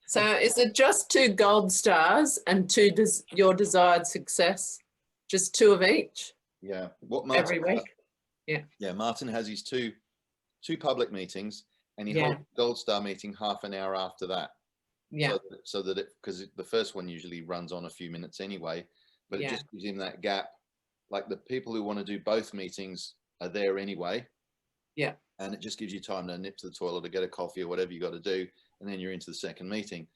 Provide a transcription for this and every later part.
So is it just 2 gold stars and 2 your desired success? Just 2 of each? Yeah. What every Martin, week? Yeah. Yeah, Martin has his two public meetings, and he Yeah. holds a gold star meeting half an hour after that. Yeah. So that it, because the first one usually runs on a few minutes anyway, but it just gives him that gap. Like the people who want to do both meetings are there anyway. Yeah. And it just gives you time to nip to the toilet or get a coffee or whatever you got to do, and then you're into the second meeting.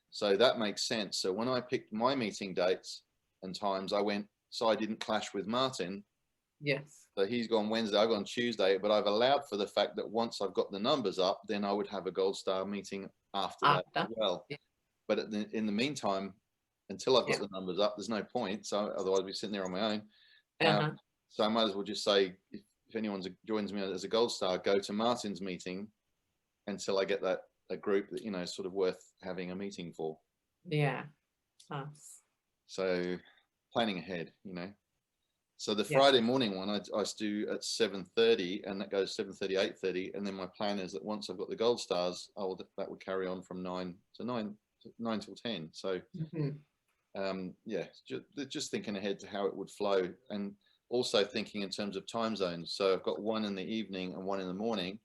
So that makes sense. So when I picked my meeting dates and times, I went so I didn't clash with Martin. Yes. So he's gone Wednesday, I've gone Tuesday, but I've allowed for the fact that once I've got the numbers up, then I would have a gold star meeting after that as well. Yeah. But in the meantime, until I've got the numbers up, there's no point. So otherwise I'd be sitting there on my own. So I might as well just say, if anyone joins me as a gold star, go to Martin's meeting until I get a group that, you know, is sort of worth having a meeting for. Yeah. Nice. So planning ahead, you know. So the Friday morning one I do at 7:30, and that goes 7:30, 8:30, and then my plan is that once I've got the gold stars, that would carry on from 9 till 10. So yeah, just thinking ahead to how it would flow, and also thinking in terms of time zones. So I've got one in the evening and one in the morning,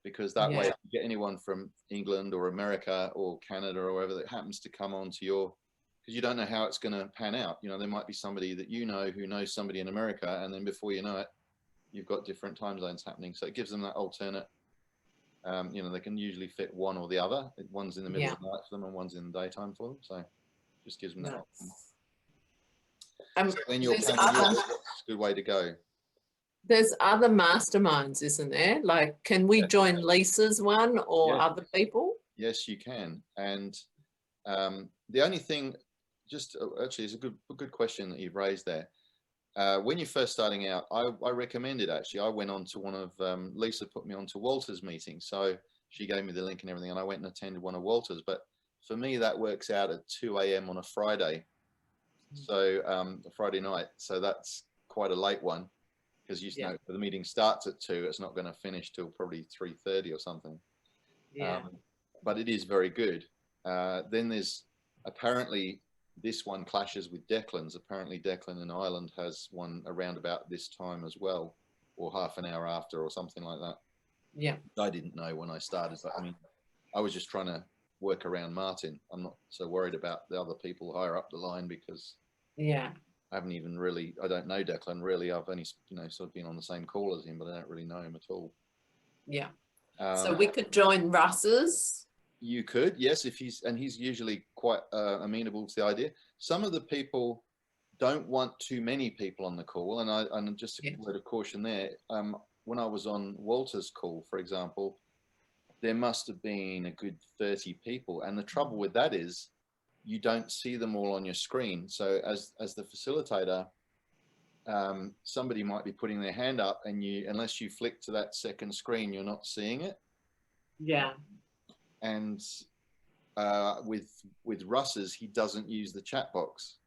because that way if you get anyone from England or America or Canada or wherever that happens to come onto your, because you don't know how it's going to pan out. You know, there might be somebody that you know who knows somebody in America, and then before you know it, you've got different time zones happening. So it gives them that alternate, you know, they can usually fit one or the other. One's in the middle of the night for them and one's in the daytime for them. So it just gives them that option. So when you're planning, it's a good way to go. There's other masterminds, isn't there? Like, can we join Lisa's one or other people? Yes, you can. And the only thing, actually, it's a good question that you've raised there. When you're first starting out, I recommend it, actually. I went on to one of, Lisa put me onto Walter's meeting. So she gave me the link and everything, and I went and attended one of Walter's. But for me, that works out at 2 a.m. on a Friday. So a Friday night. So that's quite a late one, because you know the meeting starts at 2. It's not going to finish till probably 3:30 or something. But it is very good. Then there's apparently this one clashes with Declan's. Apparently Declan in Ireland has one around about this time as well, or half an hour after or something like that. Yeah. I didn't know when I started, but I mean, I was just trying to work around Martin. I'm not so worried about the other people higher up the line, because I haven't even really, I don't know Declan really. I've only, you know, sort of been on the same call as him, but I don't really know him at all. Yeah. So we could join Russ's. You could, yes, if he's usually quite amenable to the idea. Some of the people don't want too many people on the call, and just a word of caution there. When I was on Walter's call, for example, there must have been a good 30 people, and the trouble with that is you don't see them all on your screen. So as the facilitator, somebody might be putting their hand up, and unless you flick to that second screen, you're not seeing it. Yeah. And with Russ's, he doesn't use the chat box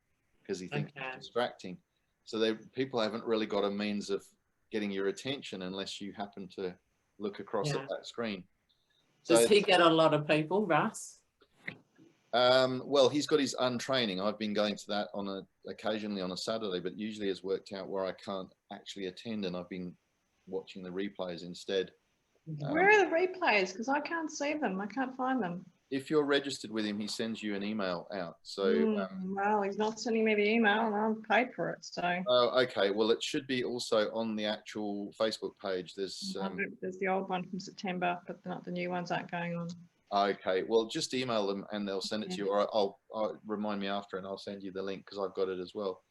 because he thinks it's distracting. So people haven't really got a means of getting your attention unless you happen to look across at that screen. Does he get a lot of people, Russ? Well, he's got his untraining. I've been going to that occasionally on a Saturday, but usually it's worked out where I can't actually attend, and I've been watching the replays instead. Where are the replays? Because I can't see them. I can't find them. If you're registered with him, he sends you an email out. So well, he's not sending me the email, and I've paid for it. So okay, well, it should be also on the actual Facebook page. There's the old one from September, but not the new ones aren't going on. Okay, well, just email them and they'll send it to you, or I'll remind me after and I'll send you the link, because I've got it as well.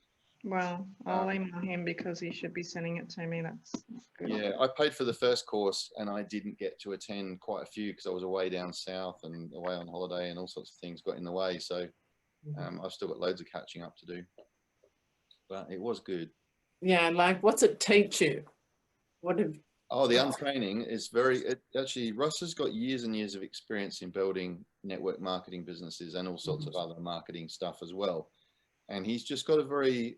Well, I'll email him because he should be sending it to me. That's good. Yeah, I paid for the first course and I didn't get to attend quite a few because I was away down south and away on holiday, and all sorts of things got in the way. So I've still got loads of catching up to do, but it was good. Yeah, like what's it teach you? Oh, the untraining is actually, Russ has got years and years of experience in building network marketing businesses and all sorts of other marketing stuff as well. And he's just got a very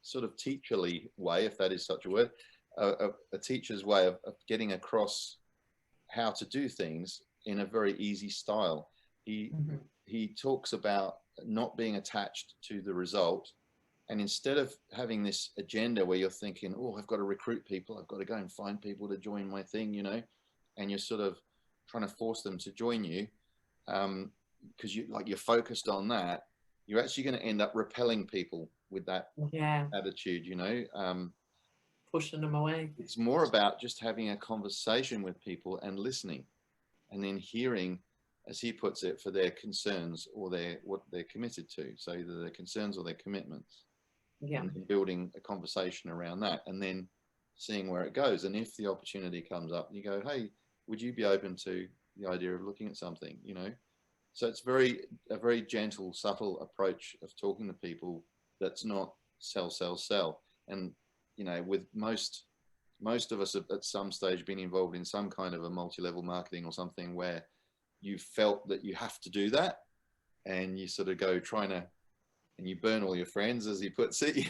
sort of teacherly way, if that is such a word, a teacher's way of getting across how to do things in a very easy style. he talks about not being attached to the result. And instead of having this agenda where you're thinking, oh, I've got to recruit people, I've got to go and find people to join my thing, you know, and you're sort of trying to force them to join you, because you're focused on that, you're actually going to end up repelling people with that attitude, you know, pushing them away. It's more about just having a conversation with people and listening, and then hearing, as he puts it, for their concerns or what they're committed to. So either their concerns or their commitments. Yeah. And building a conversation around that, and then seeing where it goes. And if the opportunity comes up, you go, hey, would you be open to the idea of looking at something, you know? So it's a very gentle, subtle approach of talking to people that's not sell, sell, sell. And, you know, with most of us have at some stage been involved in some kind of a multi-level marketing or something where you felt that you have to do that, and you sort of go and you burn all your friends, as he puts it.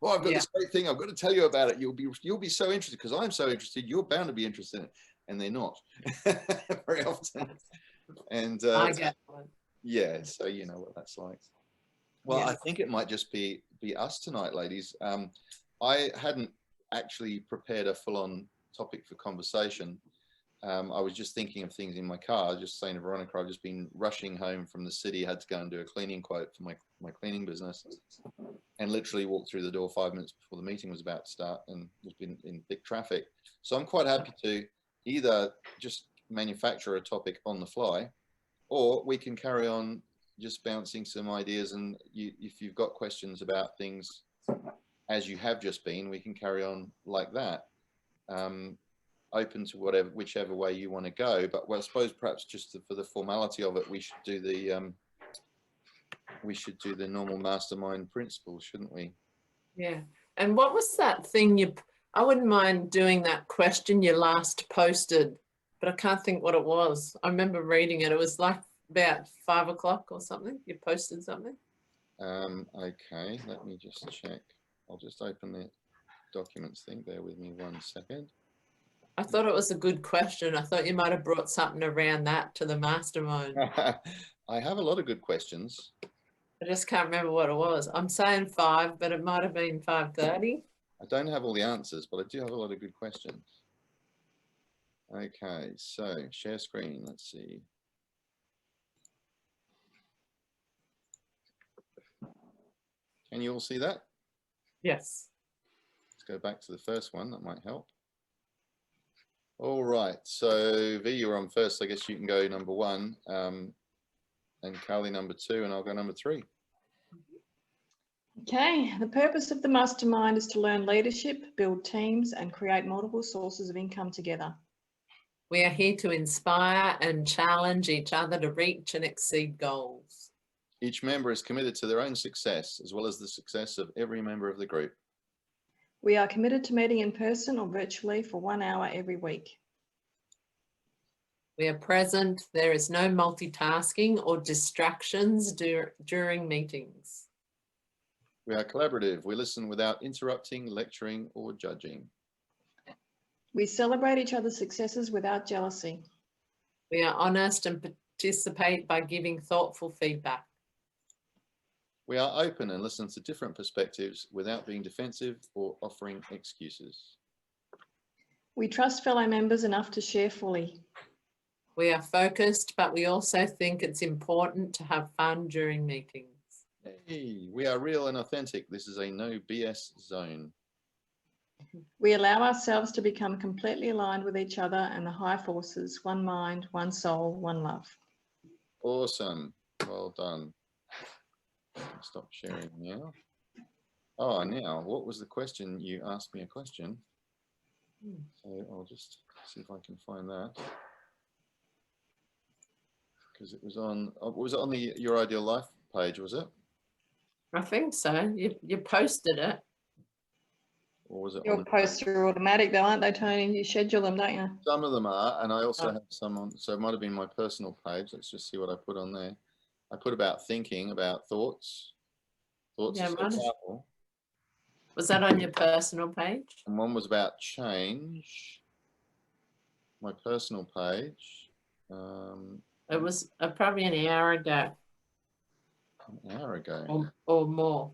Oh, I've got this great thing, I've got to tell you about it. You'll be so interested because I'm so interested. You're bound to be interested in it, and they're not very often. And I get one. Yeah, so you know what that's like. Well, I think it might just be us tonight, ladies. I hadn't actually prepared a full-on topic for conversation. I was just thinking of things in my car, just saying to Veronica, I've just been rushing home from the city, had to go and do a cleaning quote for my cleaning business, and literally walked through the door 5 minutes before the meeting was about to start, and was been in thick traffic. So I'm quite happy to either just manufacture a topic on the fly, or we can carry on just bouncing some ideas, and if you've got questions about things as you have just been, we can carry on like that. Open to whichever way you want to go, but well, I suppose perhaps just for the formality of it, we should do the normal mastermind principles, shouldn't we? Yeah. And what was that thing I wouldn't mind doing that question you last posted, but I can't think what it was. I remember reading it. It was like about 5 o'clock or something. You posted something. Okay, let me just check. I'll just open the documents thing. Bear with me 1 second. I thought it was a good question. I thought you might have brought something around that to the mastermind. I have a lot of good questions. I just can't remember what it was. I'm saying 5, but it might have been 5:30. I don't have all the answers, but I do have a lot of good questions. Okay, so share screen. Let's see. Can you all see that? Yes. Let's go back to the first one. That might help. All right. So V, you're on first. I guess you can go number 1, and Carly number 2, and I'll go number 3. Okay. The purpose of the mastermind is to learn leadership, build teams, and create multiple sources of income together. We are here to inspire and challenge each other to reach and exceed goals. Each member is committed to their own success, as well as the success of every member of the group. We are committed to meeting in person or virtually for 1 hour every week. We are present. There is no multitasking or distractions during meetings. We are collaborative. We listen without interrupting, lecturing, or judging. We celebrate each other's successes without jealousy. We are honest and participate by giving thoughtful feedback. We are open and listen to different perspectives without being defensive or offering excuses. We trust fellow members enough to share fully. We are focused, but we also think it's important to have fun during meetings. Hey, we are real and authentic. This is a no BS zone. We allow ourselves to become completely aligned with each other and the high forces, one mind, one soul, one love. Awesome. Well done. Stop sharing now. Oh, now, what was the question? You asked me a question. So I'll just see if I can find that. Because it was on the Your Ideal Life page, was it? I think so. You posted it. Or was it? Your posts are automatic though, aren't they, Tony? You schedule them, don't you? Some of them are, and I also have some on, so it might have been my personal page. Let's just see what I put on there. I put about thinking, about thoughts. Thoughts are so powerful. Was that on your personal page? And one was about change. My personal page. It was probably an hour ago. An hour ago. Or more.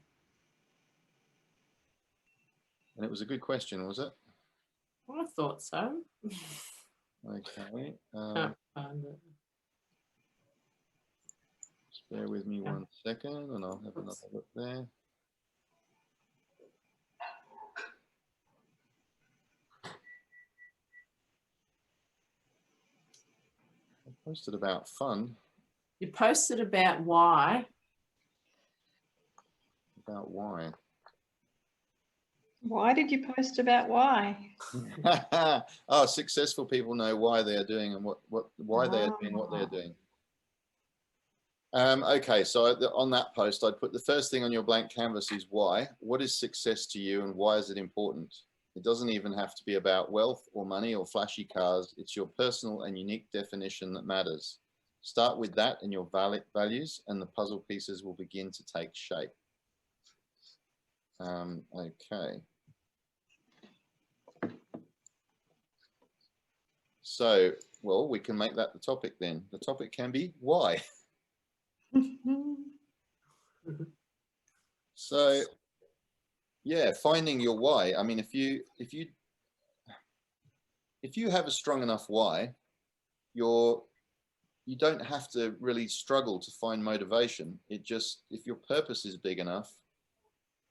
And it was a good question, was it? Well, I thought so. Okay. Can't find it. Just bear with me 1 second and I'll have another look there. I posted about fun. You posted about why. About why? Why did you post about why? Oh, successful people know why they are doing and why they are doing what they're doing. Okay, so on that post, I'd put the first thing on your blank canvas is why. What is success to you and why is it important? It doesn't even have to be about wealth or money or flashy cars. It's your personal and unique definition that matters. Start with that and your values, and the puzzle pieces will begin to take shape. Okay. So, well, we can make that the topic then. The topic can be why. So, yeah, finding your why. I mean, if you have a strong enough why, you don't have to really struggle to find motivation. It just, if your purpose is big enough,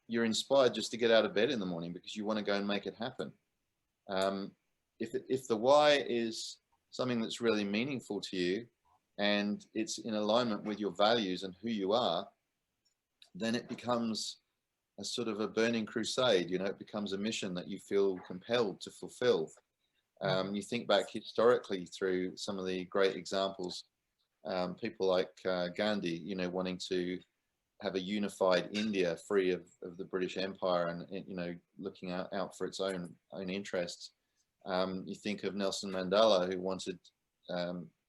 you're inspired just to get out of bed in the morning because you want to go and make it happen. If the why is something that's really meaningful to you and it's in alignment with your values and who you are, then it becomes a sort of a burning crusade. You know, it becomes a mission that you feel compelled to fulfill. You think back historically through some of the great examples, people like Gandhi, you know, wanting to have a unified India free of the British Empire and, you know, looking out for its own interests. You think of Nelson Mandela, who wanted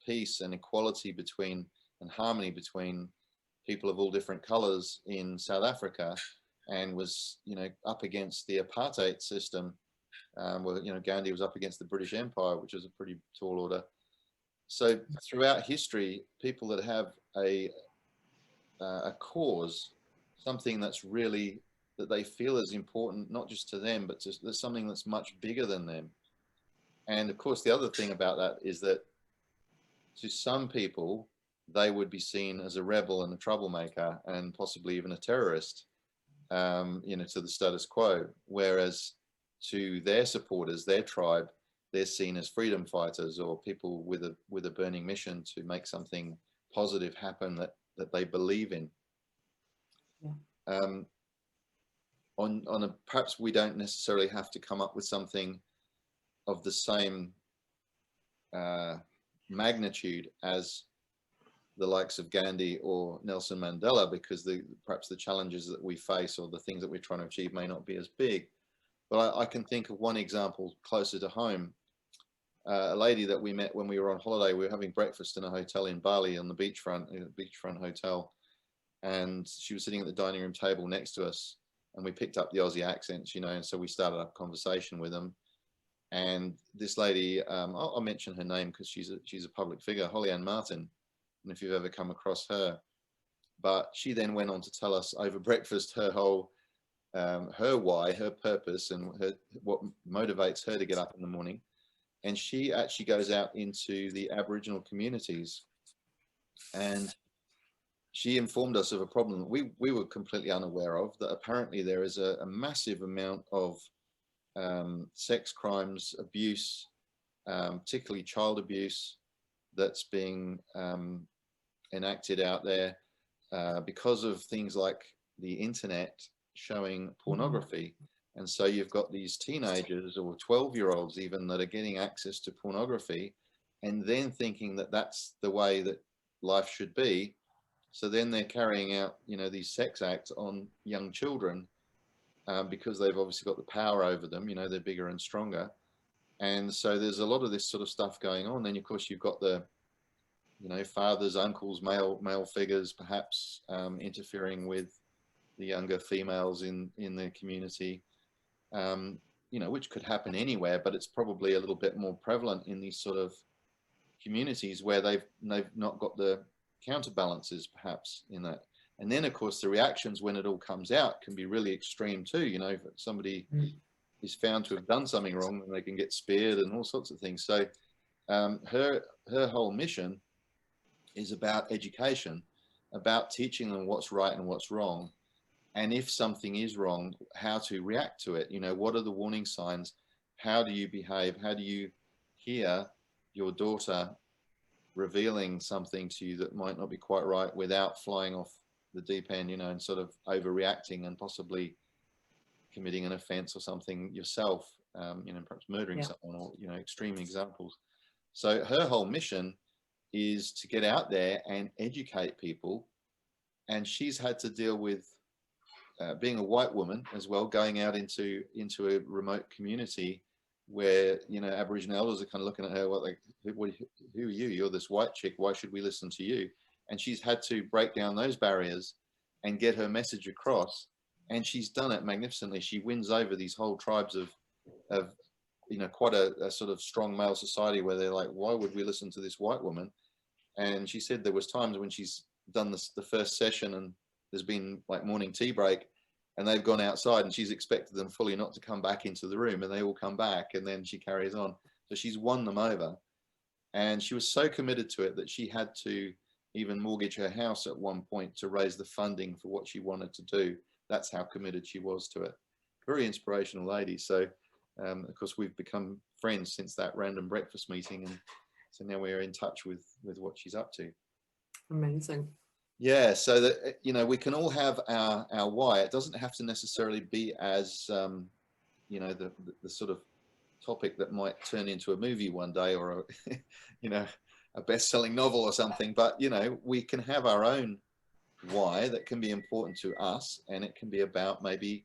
peace and equality between and harmony between people of all different colors in South Africa, and was, you know, up against the apartheid system. Well, you know, Gandhi was up against the British Empire, which was a pretty tall order. So throughout history, people that have a cause, something that's really, that they feel is important, not just to them, but there's something that's much bigger than them. And of course, the other thing about that is that to some people, they would be seen as a rebel and a troublemaker and possibly even a terrorist, you know, to the status quo. Whereas to their supporters, their tribe, they're seen as freedom fighters or people with a burning mission to make something positive happen that they believe in. Yeah. Perhaps we don't necessarily have to come up with something of the same magnitude as the likes of Gandhi or Nelson Mandela, because perhaps the challenges that we face or the things that we're trying to achieve may not be as big. But I can think of one example closer to home. A lady that we met when we were on holiday, we were having breakfast in a hotel in Bali on the beachfront, in a beachfront hotel. And she was sitting at the dining room table next to us, and we picked up the Aussie accents, you know, and so we started a conversation with them. And this lady, I'll mention her name because she's a public figure, Holly Ann Martin, and if you've ever come across her. But she then went on to tell us over breakfast her whole, her why, her purpose, and what motivates her to get up in the morning. And she actually goes out into the Aboriginal communities, and she informed us of a problem that we were completely unaware of, that apparently there is a massive amount of sex crimes, abuse, particularly child abuse, that's being enacted out there because of things like the internet showing pornography. And so you've got these teenagers or 12-year-olds even that are getting access to pornography and then thinking that that's the way that life should be. So then they're carrying out, you know, these sex acts on young children because they've obviously got the power over them, you know, they're bigger and stronger. And so there's a lot of this sort of stuff going on. Then of course you've got the, you know, fathers, uncles, male figures perhaps interfering with the younger females in the community, you know, which could happen anywhere, but it's probably a little bit more prevalent in these sort of communities where they've not got the counterbalances perhaps in that. And then of course the reactions when it all comes out can be really extreme too. You know, if somebody is found to have done something wrong, and they can get speared and all sorts of things. So her whole mission is about education, about teaching them what's right and what's wrong. And if something is wrong, how to react to it. You know, what are the warning signs? How do you behave? How do you hear your daughter revealing something to you that might not be quite right without flying off the deep end, you know, and sort of overreacting and possibly committing an offense or something yourself, you know, perhaps murdering someone, or, you know, extreme examples. So her whole mission is to get out there and educate people. And she's had to deal with being a white woman as well, going out into a remote community where, you know, Aboriginal elders are kind of looking at her, who are you? You're this white chick. Why should we listen to you? And she's had to break down those barriers and get her message across. And she's done it magnificently. She wins over these whole tribes of you know, quite a sort of strong male society where they're like, why would we listen to this white woman? And she said there was times when she's done the first session and there's been like morning tea break, and they've gone outside and she's expected them fully not to come back into the room, and they all come back, and then she carries on. So she's won them over. And she was so committed to it that she had to even mortgage her house at one point to raise the funding for what she wanted to do. That's how committed she was to it. Very inspirational lady. So of course we've become friends since that random breakfast meeting, and so now we're in touch with what she's up to. Amazing. Yeah, so that, you know, we can all have our why. It doesn't have to necessarily be as you know, the sort of topic that might turn into a movie one day, or a you know, a best-selling novel or something. But you know, we can have our own why that can be important to us, and it can be about maybe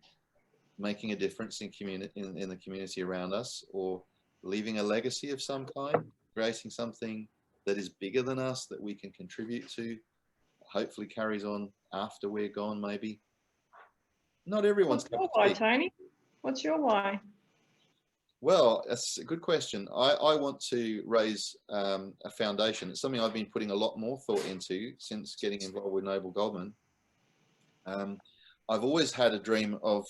making a difference in the community around us, or leaving a legacy of some kind, creating something that is bigger than us that we can contribute to, hopefully carries on after we're gone. Maybe not everyone's. What's your why, Tony? What's your why? Well, that's a good question. I want to raise a foundation. It's something I've been putting a lot more thought into since getting involved with Noble Goldman. I've always had a dream of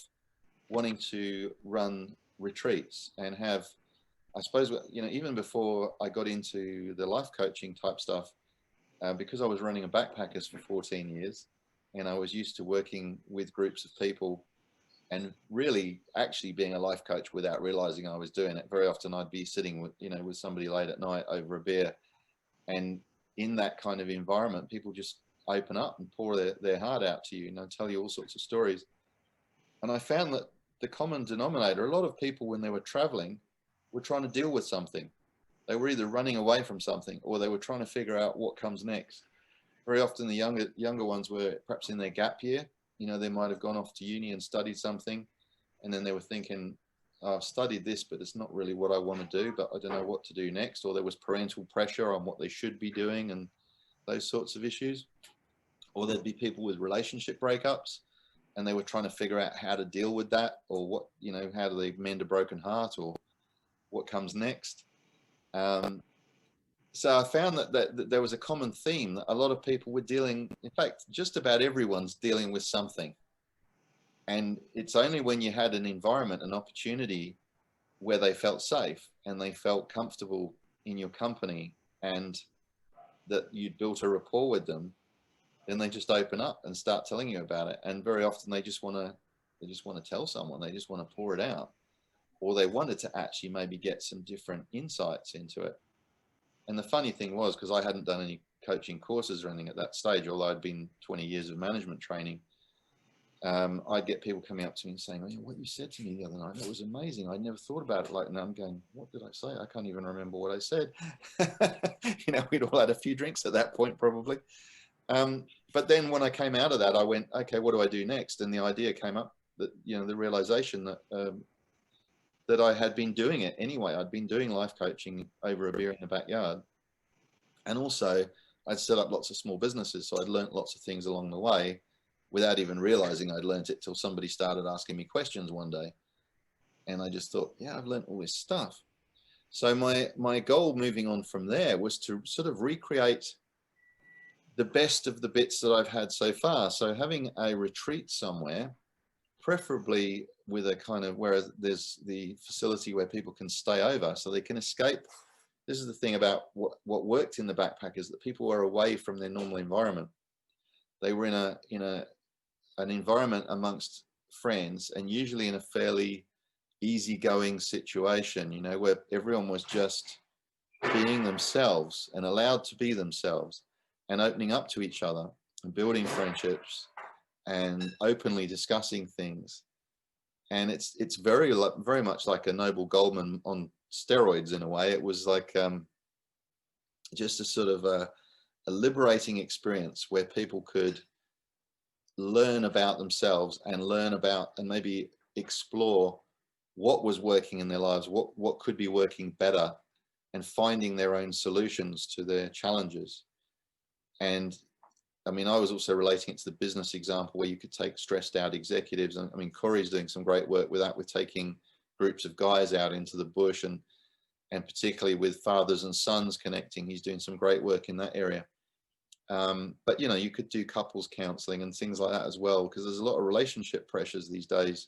wanting to run retreats and have, I suppose, you know, even before I got into the life coaching type stuff, because I was running a backpackers for 14 years, and I was used to working with groups of people and really actually being a life coach without realizing I was doing it. Very often I'd be sitting with, you know, with somebody late at night over a beer, and in that kind of environment, people just open up and pour their heart out to you, and they'll tell you all sorts of stories. And I found that the common denominator, a lot of people when they were traveling were trying to deal with something. They were either running away from something, or they were trying to figure out what comes next. Very often the younger ones were perhaps in their gap year. You know, they might have gone off to uni and studied something, and then they were thinking, oh, I've studied this, but it's not really what I want to do, but I don't know what to do next. Or there was parental pressure on what they should be doing and those sorts of issues. Or there'd be people with relationship breakups, and they were trying to figure out how to deal with that, or what, you know, how do they mend a broken heart, or what comes next. So I found that there was a common theme that a lot of people were dealing, in fact, just about everyone's dealing with something. And it's only when you had an environment, an opportunity where they felt safe and they felt comfortable in your company, and that you'd built a rapport with them, then they just open up and start telling you about it. And very often they just want to tell someone, they just want to pour it out, or they wanted to actually maybe get some different insights into it. And the funny thing was, because I hadn't done any coaching courses or anything at that stage, although I'd been 20 years of management training, I'd get people coming up to me and saying, oh, what you said to me the other night, that was amazing. I never thought about it like that. And I'm going, what did I say? I can't even remember what I said. You know, we'd all had a few drinks at that point, probably. But then when I came out of that, I went, okay, what do I do next? And the idea came up that, you know, the realization that that I had been doing it anyway. I'd been doing life coaching over a beer in the backyard. And also I'd set up lots of small businesses. So I'd learned lots of things along the way without even realizing I'd learned it till somebody started asking me questions one day. And I just thought, yeah, I've learned all this stuff. So my goal moving on from there was to sort of recreate the best of the bits that I've had so far. So having a retreat somewhere, preferably with a kind of, where there's the facility where people can stay over so they can escape. This is the thing about what worked in the backpackers, that people were away from their normal environment. They were in an environment amongst friends, and usually in a fairly easygoing situation, you know, where everyone was just being themselves and allowed to be themselves and opening up to each other and building friendships and openly discussing things. And it's very much like a Noble Goldman on steroids in a way. It was like just a sort of a liberating experience where people could learn about themselves and learn about and maybe explore what was working in their lives, what could be working better, and finding their own solutions to their challenges. And I mean, I was also relating it to the business example where you could take stressed out executives. And I mean, Corey's doing some great work with that, with taking groups of guys out into the bush and particularly with fathers and sons connecting. He's doing some great work in that area. But, you know, you could do couples counseling and things like that as well, because there's a lot of relationship pressures these days,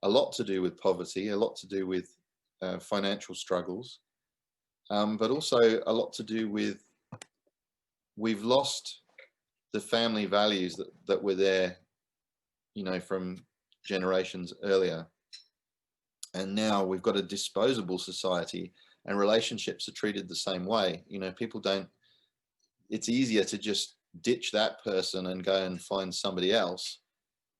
a lot to do with poverty, a lot to do with financial struggles, but also a lot to do with, we've lost the family values that were there, you know, from generations earlier. And now we've got a disposable society, and relationships are treated the same way. You know, people don't, it's easier to just ditch that person and go and find somebody else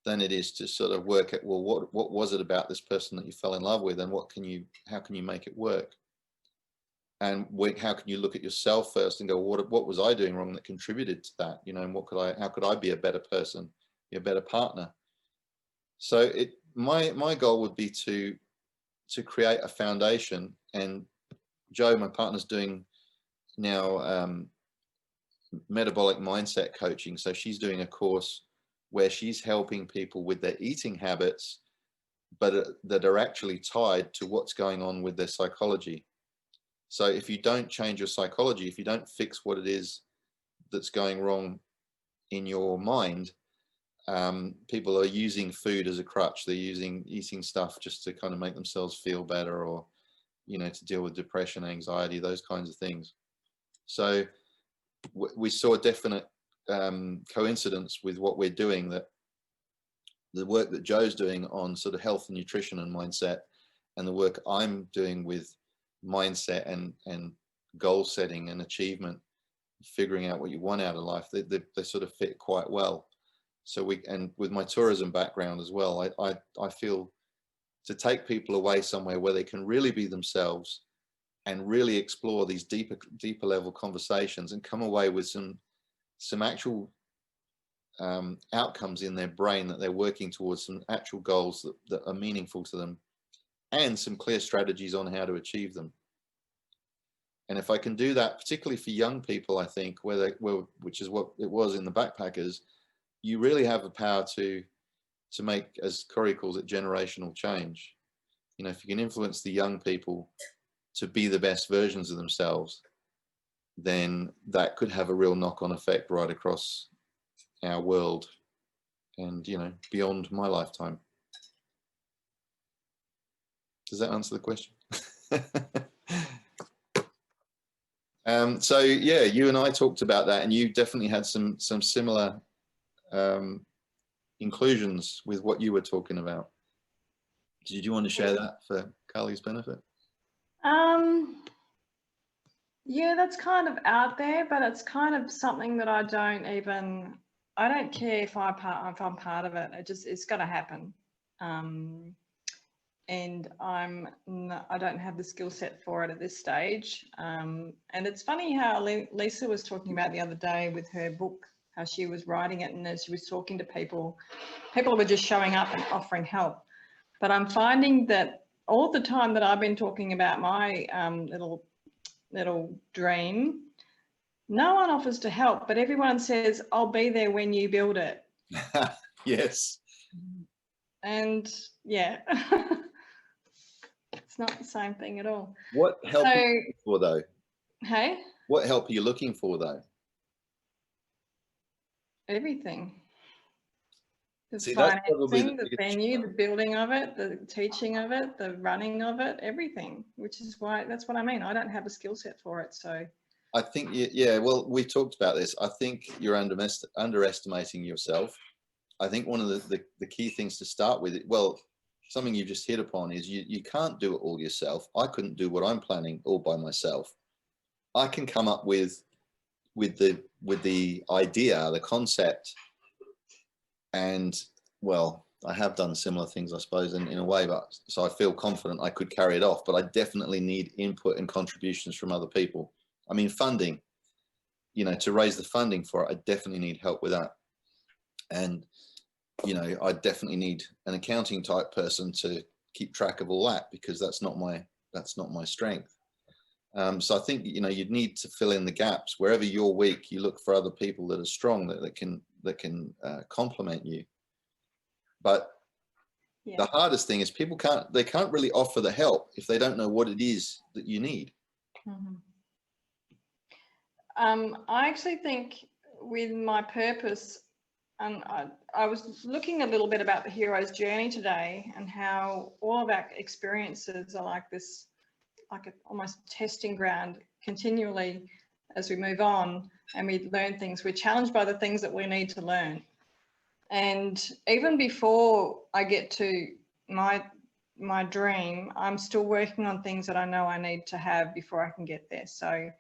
than it is to sort of work at, well, what was it about this person that you fell in love with, and how can you make it work? And how can you look at yourself first and go, what was I doing wrong that contributed to that? You know, and how could I be a better person, be a better partner? So my goal would be to create a foundation. And Jo, my partner's doing now metabolic mindset coaching. So she's doing a course where she's helping people with their eating habits, but that are actually tied to what's going on with their psychology. So if you don't change your psychology, if you don't fix what it is that's going wrong in your mind, people are using food as a crutch. They're using eating stuff just to kind of make themselves feel better, or, you know, to deal with depression, anxiety, those kinds of things. So we saw a definite coincidence with what we're doing, that the work that Jo's doing on sort of health and nutrition and mindset, and the work I'm doing with mindset and goal setting and achievement, figuring out what you want out of life, they sort of fit quite well. So and with my tourism background as well, I feel to take people away somewhere where they can really be themselves and really explore these deeper level conversations and come away with some actual outcomes in their brain that they're working towards, some actual goals that are meaningful to them, and some clear strategies on how to achieve them. And if I can do that, particularly for young people, I think, which is what it was in the backpackers, you really have the power to make, as Corey calls it, generational change. You know, if you can influence the young people to be the best versions of themselves, then that could have a real knock-on effect right across our world and, you know, beyond my lifetime. Does that answer the question? So yeah, you and I talked about that, and you definitely had some similar inclusions with what you were talking about. Did you want to share that for Carly's benefit? Yeah, that's kind of out there, but it's kind of something that I don't care if I'm part of it. It's going to happen. And I don't have the skill set for it at this stage. And it's funny how Lisa was talking about the other day with her book, how she was writing it, and as she was talking to people were just showing up and offering help. But I'm finding that all the time that I've been talking about my little dream, no one offers to help, but everyone says, I'll be there when you build it. Yes. And yeah. It's not the same thing at all. What help are So, you looking for though? hey, What help are you looking for though? everything. The See, that's probably financing, the biggest venue, the challenge. building of it, the teaching of it, the running of it, everything, which is why, that's what I mean. I don't have a skill set for it. So I think, yeah, well, we talked about this. I think you're underestimating yourself. I think one of the key things to start with, well, something you just hit upon is you can't do it all yourself. I couldn't do what I'm planning all by myself. I can come up with the idea, the concept, and well, I have done similar things, I suppose, in a way, but so I feel confident I could carry it off, but I definitely need input and contributions from other people. I mean, funding, you know, to raise the funding for it, I definitely need help with that. And, you know, I definitely need an accounting type person to keep track of all that, because that's not my strength. So I think, you know, you'd need to fill in the gaps. Wherever you're weak, you look for other people that are strong, that can complement you. But yeah. the hardest thing is people can't really offer the help if they don't know what it is that you need. Mm-hmm. I actually think with my purpose, and I was looking a little bit about the hero's journey today, and how all of our experiences are like this, like a almost testing ground continually as we move on and we learn things. We're challenged by the things that we need to learn. And even before I get to my dream, I'm still working on things that I know I need to have before I can get there. So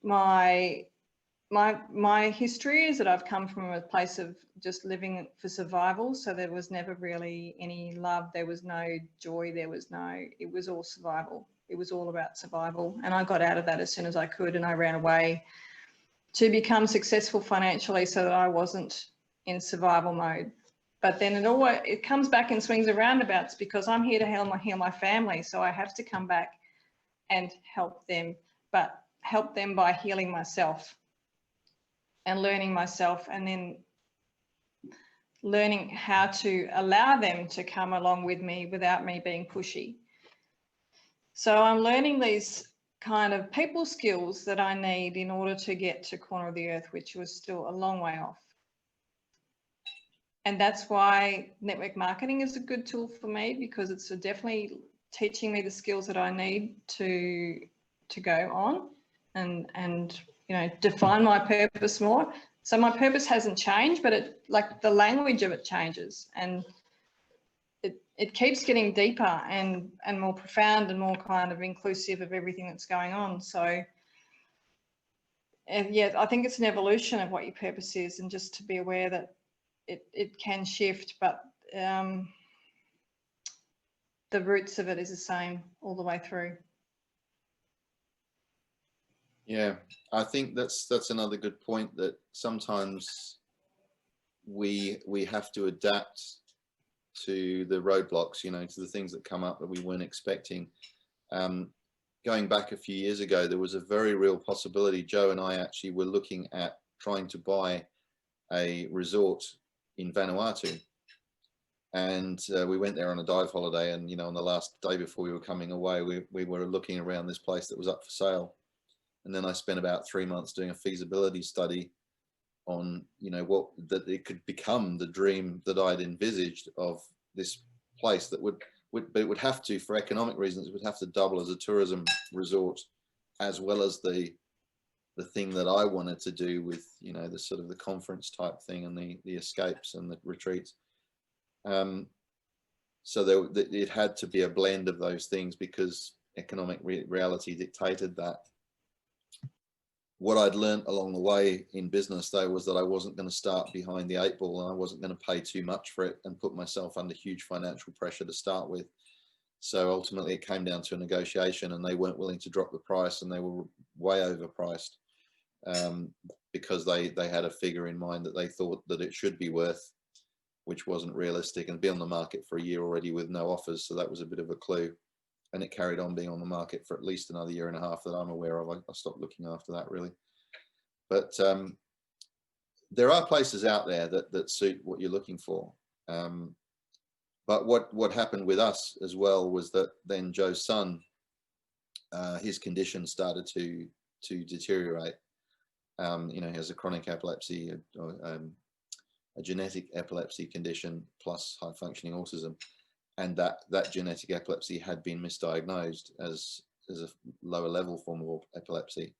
my history is that I've come from a place of just living for survival. So there was never really any love. There was no joy. It was all survival. It was all about survival. And I got out of that as soon as I could, and I ran away to become successful financially so that I wasn't in survival mode. But then it comes back in swings and roundabouts, because I'm here to heal my family. So I have to come back and help them, but help them by healing myself and learning myself, and then learning how to allow them to come along with me without me being pushy. So I'm learning these kind of people skills that I need in order to get to Corner of the Earth, which was still a long way off. And that's why network marketing is a good tool for me, because it's definitely teaching me the skills that I need to go on and you know, define my purpose more. So my purpose hasn't changed, but it, like, the language of it changes, and it keeps getting deeper and more profound and more kind of inclusive of everything that's going on. So, and yeah, I think it's an evolution of what your purpose is, and just to be aware that it can shift, but the roots of it is the same all the way through. Yeah, I think that's another good point, that sometimes we have to adapt to the roadblocks, you know, to the things that come up that we weren't expecting. Going back a few years ago, there was a very real possibility. Joe and I actually were looking at trying to buy a resort in Vanuatu, and we went there on a dive holiday, and you know, on the last day before we were coming away, we were looking around this place that was up for sale. And then I spent about 3 months doing a feasibility study on, you know, that it could become the dream that I'd envisaged of this place that but it would have to, for economic reasons, it would have to double as a tourism resort, as well as the thing that I wanted to do with, you know, the sort of the conference type thing and the escapes and the retreats. So it had to be a blend of those things, because economic reality dictated that. What I'd learned along the way in business, though, was that I wasn't going to start behind the 8 ball, and I wasn't going to pay too much for it and put myself under huge financial pressure to start with. So ultimately it came down to a negotiation, and they weren't willing to drop the price, and they were way overpriced, because they had a figure in mind that they thought that it should be worth, which wasn't realistic, and be on the market for a year already with no offers. So that was a bit of a clue. And it carried on being on the market for at least another 1.5 years that I'm aware of. I stopped looking after that, really. But there are places out there that suit what you're looking for. But what happened with us as well was that then Joe's son, his condition started to deteriorate. You know, he has a chronic epilepsy, a genetic epilepsy condition plus high functioning autism, and that genetic epilepsy had been misdiagnosed as a lower level form of epilepsy.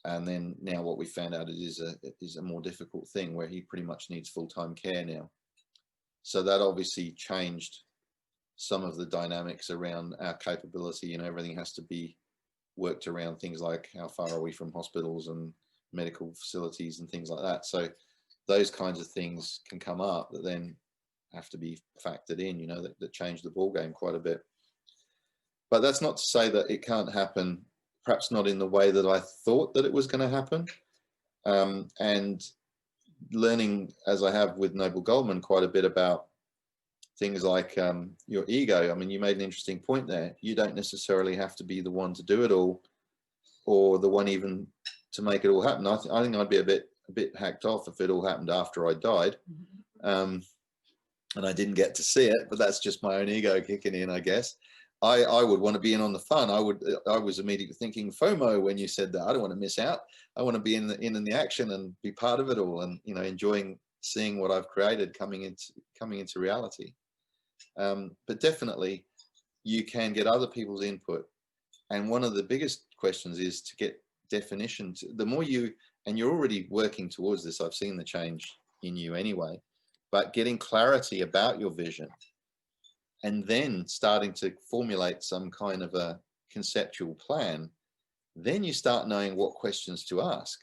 And then now what we found out is a more difficult thing where he pretty much needs full-time care now. So that obviously changed some of the dynamics around our capability. You know, everything has to be worked around things like how far are we from hospitals and medical facilities and things like that. So those kinds of things can come up that then have to be factored in, you know, that change the ball game quite a bit. But that's not to say that it can't happen, perhaps not in the way that I thought that it was going to happen. And learning, as I have with Noble Goldman, quite a bit about things like your ego. I mean, you made an interesting point there. You don't necessarily have to be the one to do it all, or the one even to make it all happen. I think I'd be a bit hacked off if it all happened after I died. And I didn't get to see it, but that's just my own ego kicking in, I guess. I would want to be in on the fun. I was immediately thinking FOMO when you said that. I don't want to miss out. I want to be in the action and be part of it all, and, you know, enjoying seeing what I've created coming into reality. But definitely you can get other people's input. And one of the biggest questions is to get definitions. The more and you're already working towards this, I've seen the change in you anyway, but getting clarity about your vision and then starting to formulate some kind of a conceptual plan, then you start knowing what questions to ask.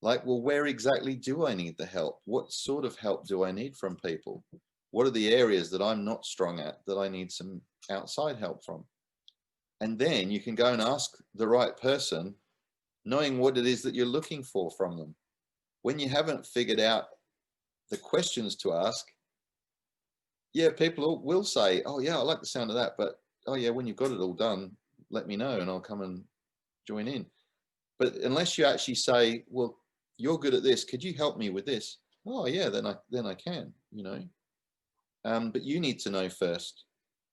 Like, well, where exactly do I need the help? What sort of help do I need from people? What are the areas that I'm not strong at that I need some outside help from? And then you can go and ask the right person, knowing what it is that you're looking for from them. When you haven't figured out the questions to ask, yeah, people will say, oh yeah, I like the sound of that, but oh yeah, when you've got it all done, let me know and I'll come and join in. But unless you actually say, well, you're good at this, could you help me with this? Oh yeah, then I can, you know. But you need to know first.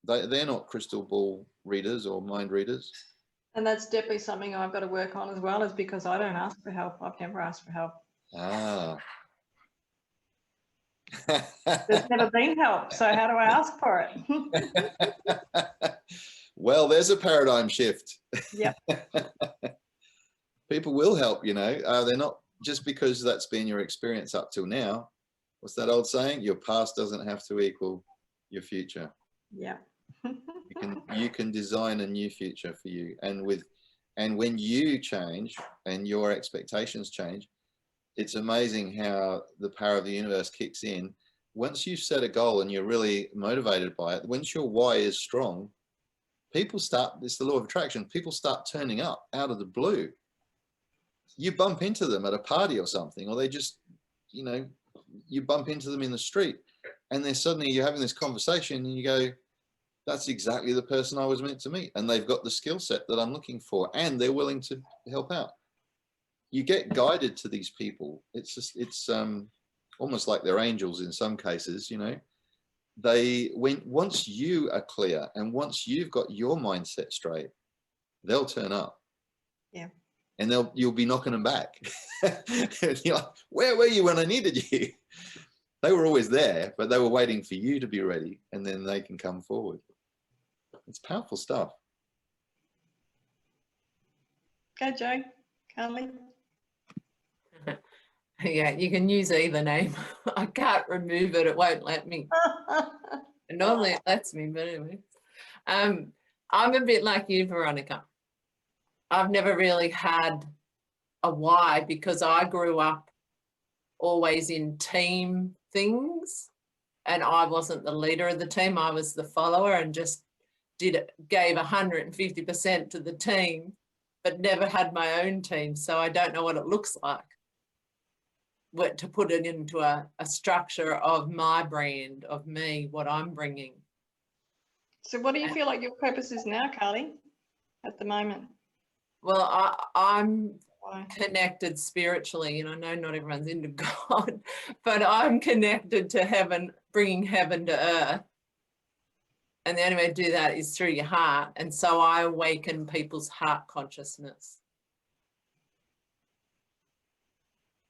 They're not crystal ball readers or mind readers. And that's definitely something I've got to work on as well, is because I don't ask for help. I've never asked for help. Ah. There's never been help, so how do I ask for it? Well, there's a paradigm shift. Yep. People will help, you know. They're not just because that's been your experience up till now. What's that old saying? Your past doesn't have to equal your future. Yeah. You can design a new future for you, and when you change and your expectations change, it's amazing how the power of the universe kicks in. Once you've set a goal and you're really motivated by it, once your why is strong, people start, it's the law of attraction, people start turning up out of the blue. You bump into them at a party or something, or they just, you know, you bump into them in the street, and then suddenly you're having this conversation and you go, that's exactly the person I was meant to meet. And they've got the skill set that I'm looking for, and they're willing to help out. You get guided to these people. It's just, it's almost like they're angels in some cases, you know. Once you are clear and once you've got your mindset straight, they'll turn up. Yeah. And you'll be knocking them back. You're like, where were you when I needed you? They were always there, but they were waiting for you to be ready, and then they can come forward. It's powerful stuff. Okay, Joe, Carly. Yeah, you can use either name. I can't remove it. It won't let me. Normally it lets me, but anyway. I'm a bit like you, Veronica. I've never really had a why, because I grew up always in team things, and I wasn't the leader of the team. I was the follower and just gave 150% to the team, but never had my own team. So I don't know what it looks like to put it into a structure of my brand, of me, what I'm bringing. So what do you feel like your purpose is now, Carly, at the moment? Well, I'm connected spiritually, and I know not everyone's into God, but I'm connected to heaven, bringing heaven to earth. And the only way to do that is through your heart. And so I awaken people's heart consciousness.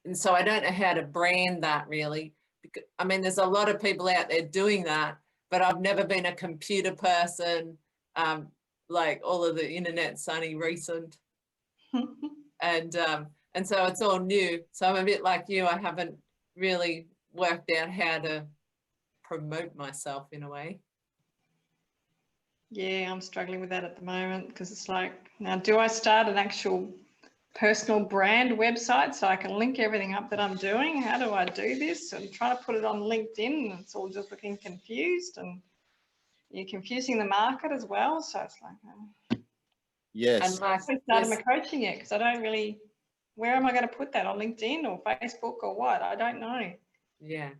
And so I don't know how to brand that really. Because, I mean, there's a lot of people out there doing that, but I've never been a computer person, like all of the internet sunny recent. And so it's all new. So I'm a bit like you. I haven't really worked out how to promote myself in a way. Yeah, I'm struggling with that at the moment because it's like, now do I start an actual personal brand website so I can link everything up that I'm doing? How do I do this? I'm trying to put it on LinkedIn and it's all just looking confused, and you're confusing the market as well. So it's like, Yes. And like, I started my coaching yet because I don't really, where am I going to put that, on LinkedIn or Facebook or what? I don't know. yeah.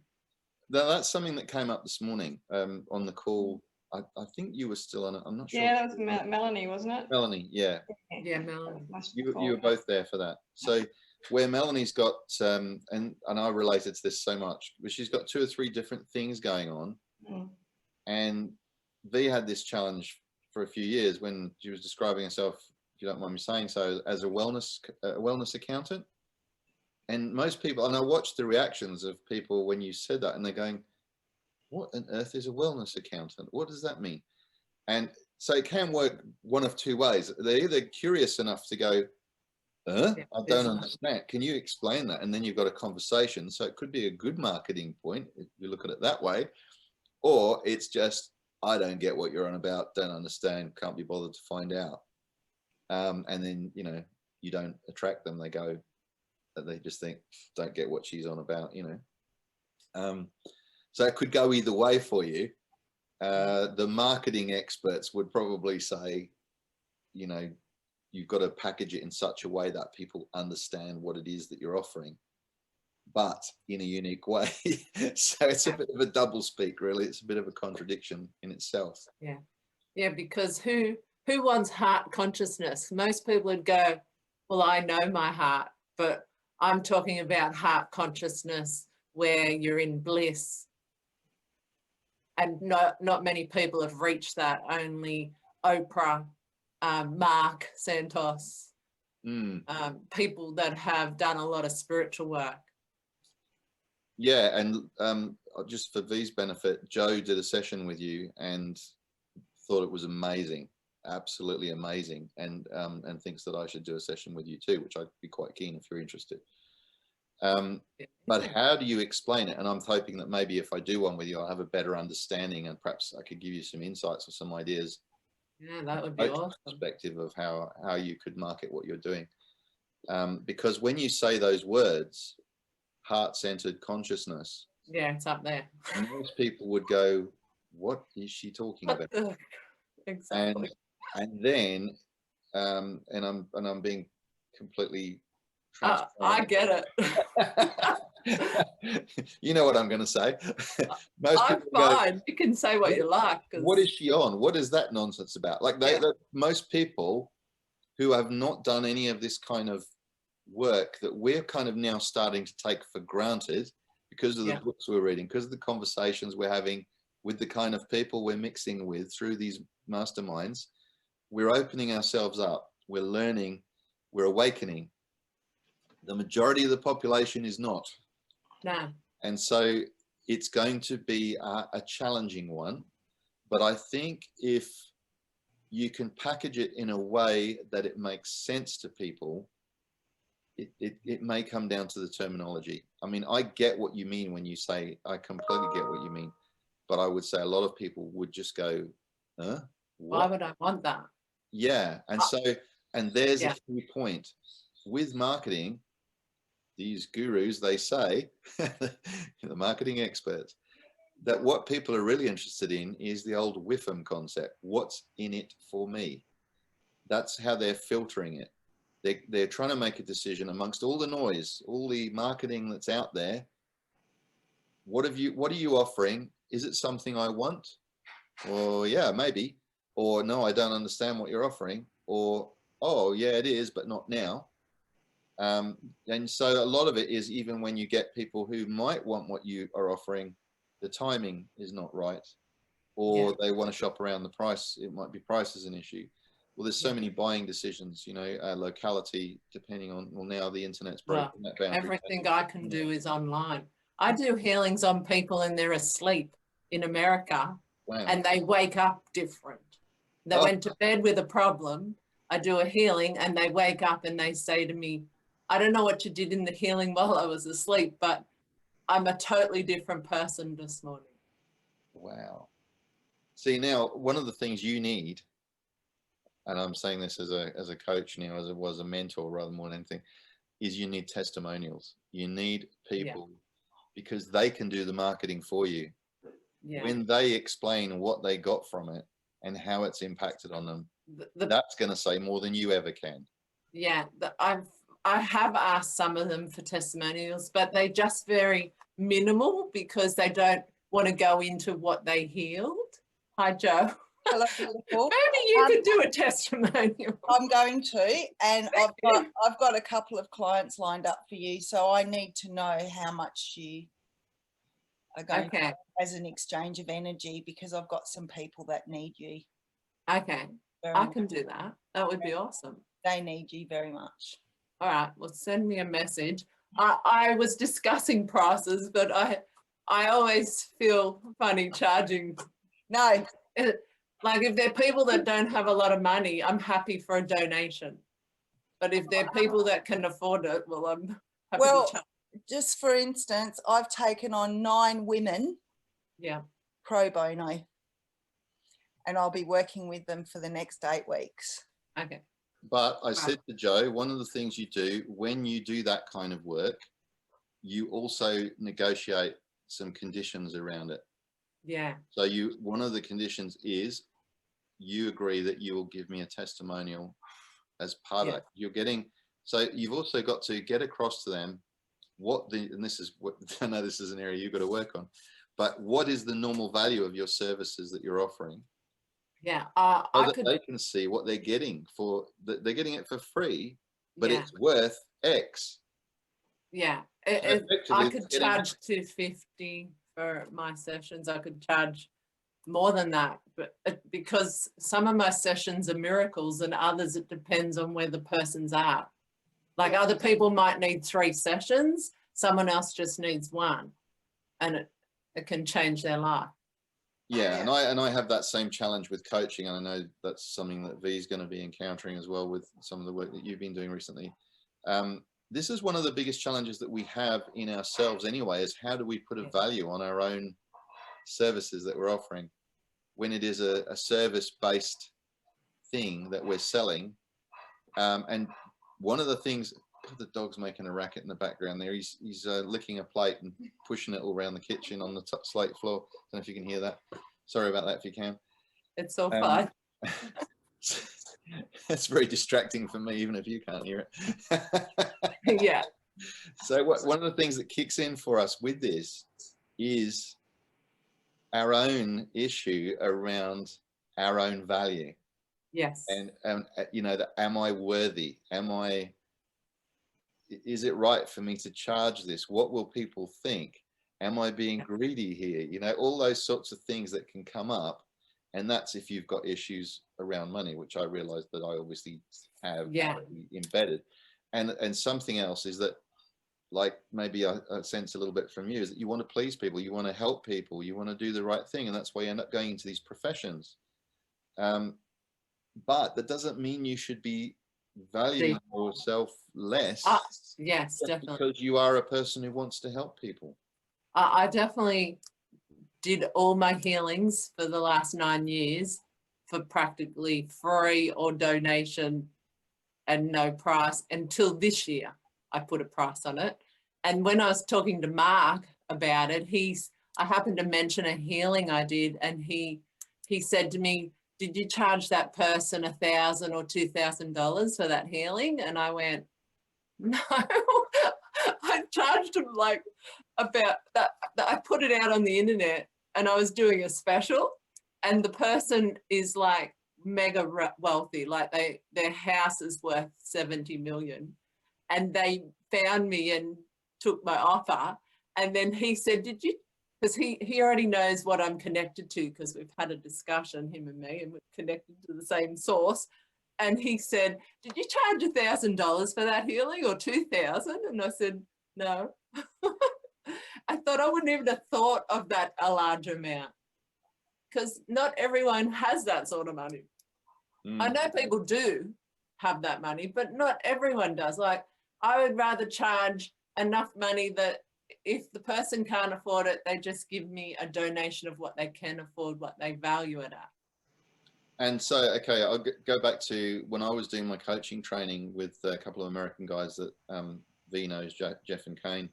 That's something that came up this morning on the call. I think you were still on it. I'm not sure. Yeah, that was Melanie, wasn't it? Melanie, yeah. Yeah, Melanie. You were both there for that. So where Melanie's got, and I related to this so much, but she's got 2 or 3 different things going on. And V had this challenge for a few years when she was describing herself, if you don't mind me saying so, as a wellness accountant. And most people, and I watched the reactions of people when you said that, and they're going, what on earth is a wellness accountant? What does that mean? And so it can work one of 2 ways. They're either curious enough to go, I don't understand. Can you explain that? And then you've got a conversation. So it could be a good marketing point if you look at it that way. Or it's just, I don't get what you're on about, don't understand, can't be bothered to find out. And then, you know, you don't attract them. They go, they just think, don't get what she's on about, you know. So it could go either way for you. The marketing experts would probably say, you know, you've got to package it in such a way that people understand what it is that you're offering, but in a unique way. So it's a bit of a double speak, really. It's a bit of a contradiction in itself. Yeah. Yeah, because who wants heart consciousness? Most people would go, well, I know my heart, but I'm talking about heart consciousness where you're in bliss. And not many people have reached that. Only Oprah, Mark Santos, people that have done a lot of spiritual work. Yeah, and just for V's benefit, Joe did a session with you and thought it was amazing, absolutely amazing, and thinks that I should do a session with you too, which I'd be quite keen if you're interested. But how do you explain it? And I'm hoping that maybe if I do one with you, I'll have a better understanding, and perhaps I could give you some insights or some ideas. Yeah, that would be awesome. Perspective of how you could market what you're doing. Because when you say those words, heart-centered consciousness, yeah, it's up there. Most people would go, what is she talking about? Exactly. And then and I'm being completely I get it. You know what I'm going to say. I'm fine. You can say what you like. What is she on? What is that nonsense about? Like most people who have not done any of this kind of work that we're kind of now starting to take for granted because of the books we're reading, because of the conversations we're having with the kind of people we're mixing with through these masterminds, we're opening ourselves up, we're learning, we're awakening. The majority of the population is not. No. And so it's going to be a challenging one. But I think if you can package it in a way that it makes sense to people, it may come down to the terminology. I mean, I get what you mean when you say, I completely get what you mean. But I would say a lot of people would just go, huh? What? Why would I want that? Yeah. And so, and there's a key point with marketing. These gurus, they say, the marketing experts, that what people are really interested in is the old WIFM concept. What's in it for me? That's how they're filtering it. They're trying to make a decision amongst all the noise, all the marketing that's out there. What are you offering? Is it something I want? Or yeah, maybe. Or no, I don't understand what you're offering. Or, oh yeah, it is, but not now. And so a lot of it is, even when you get people who might want what you are offering, the timing is not right. or they want to shop around the price. It might be price is an issue. Well, there's so many buying decisions, you know, locality, depending on, well, now the internet's broken that boundary. Everything I can do is online. I do healings on people and they're asleep in America. Wow. And they wake up different. They went to bed with a problem. I do a healing and they wake up and they say to me, I don't know what you did in the healing while I was asleep, but I'm a totally different person this morning. Wow. See, now, one of the things you need, and I'm saying this as a coach now, as it was a mentor rather more than anything, is you need testimonials. You need people because they can do the marketing for you. When they explain what they got from it and how it's impacted on them, that's going to say more than you ever can. Yeah, I have asked some of them for testimonials, but they just very minimal because they don't want to go into what they healed. Hi, Joe. Hello, beautiful. Maybe you could do a testimonial. I'm going to, and I've got a couple of clients lined up for you, so I need to know how much you are going to as an exchange of energy, because I've got some people that need you. Okay, I can do that. That would be awesome. They need you very much. All right, well, send me a message. I was discussing prices, but I always feel funny charging. No. Like if they're people that don't have a lot of money, I'm happy for a donation. But if they're people that can afford it, well, I'm happy to charge. Just for instance, I've taken on 9 women pro bono, and I'll be working with them for the next 8 weeks. Okay. But I said to Joe, one of the things you do when you do that kind of work, you also negotiate some conditions around it. Yeah. So one of the conditions is you agree that you will give me a testimonial as part of that. So you've also got to get across to them and this is what, I know this is an area you've got to work on, but what is the normal value of your services that you're offering? Yeah. So that they can see what they're getting they're getting it for free, but it's worth X. Yeah. I could charge $250 for my sessions. I could charge more than that, but because some of my sessions are miracles and others, it depends on where the person's at. Like other people might need 3 sessions, someone else just needs 1, and it can change their life. Yeah, and I have that same challenge with coaching, and I know that's something that V's going to be encountering as well with some of the work that you've been doing recently. This is one of the biggest challenges that we have in ourselves anyway, is how do we put a value on our own services that we're offering when it is a service-based thing that we're selling. And one of the things, God, the dog's making a racket in the background there. He's licking a plate and pushing it all around the kitchen on the slate floor. I don't know if you can hear that. Sorry about that if you can. It's so fun. It's very distracting for me, even if you can't hear it. Yeah. So one of the things that kicks in for us with this is our own issue around our own value. Yes. And you know, am I worthy? Is it right for me to charge this? What will people think? Am I being greedy here? You know, all those sorts of things that can come up. And that's if you've got issues around money, which I realized that I obviously have embedded. And something else is that, like maybe I sense a little bit from you, is that you want to please people, you want to help people, you want to do the right thing. And that's why you end up going into these professions. But that doesn't mean you should be valuing yourself less. Yes, definitely. Because you are a person who wants to help people. I definitely did all my healings for the last 9 years for practically free or donation and no price until this year. I put a price on it. And when I was talking to Mark about it, I happened to mention a healing I did, and he said to me, did you charge that person $1,000 or $2,000 for that healing? And I went, no, I charged him like about that. I put it out on the internet and I was doing a special, and the person is like mega wealthy, like their house is worth 70 million, and they found me and took my offer. And then he said, because he already knows what I'm connected to, because we've had a discussion, him and me, and we're connected to the same source. And he said, did you charge $1,000 for that healing, or 2,000? And I said, no. I thought I wouldn't even have thought of that a large amount, because not everyone has that sort of money. I know people do have that money, but not everyone does. Like, I would rather charge enough money that if the person can't afford it, they just give me a donation of what they can afford, what they value it at. And so, okay, I'll go back to when I was doing my coaching training with a couple of American guys that V knows, Jeff and Kane,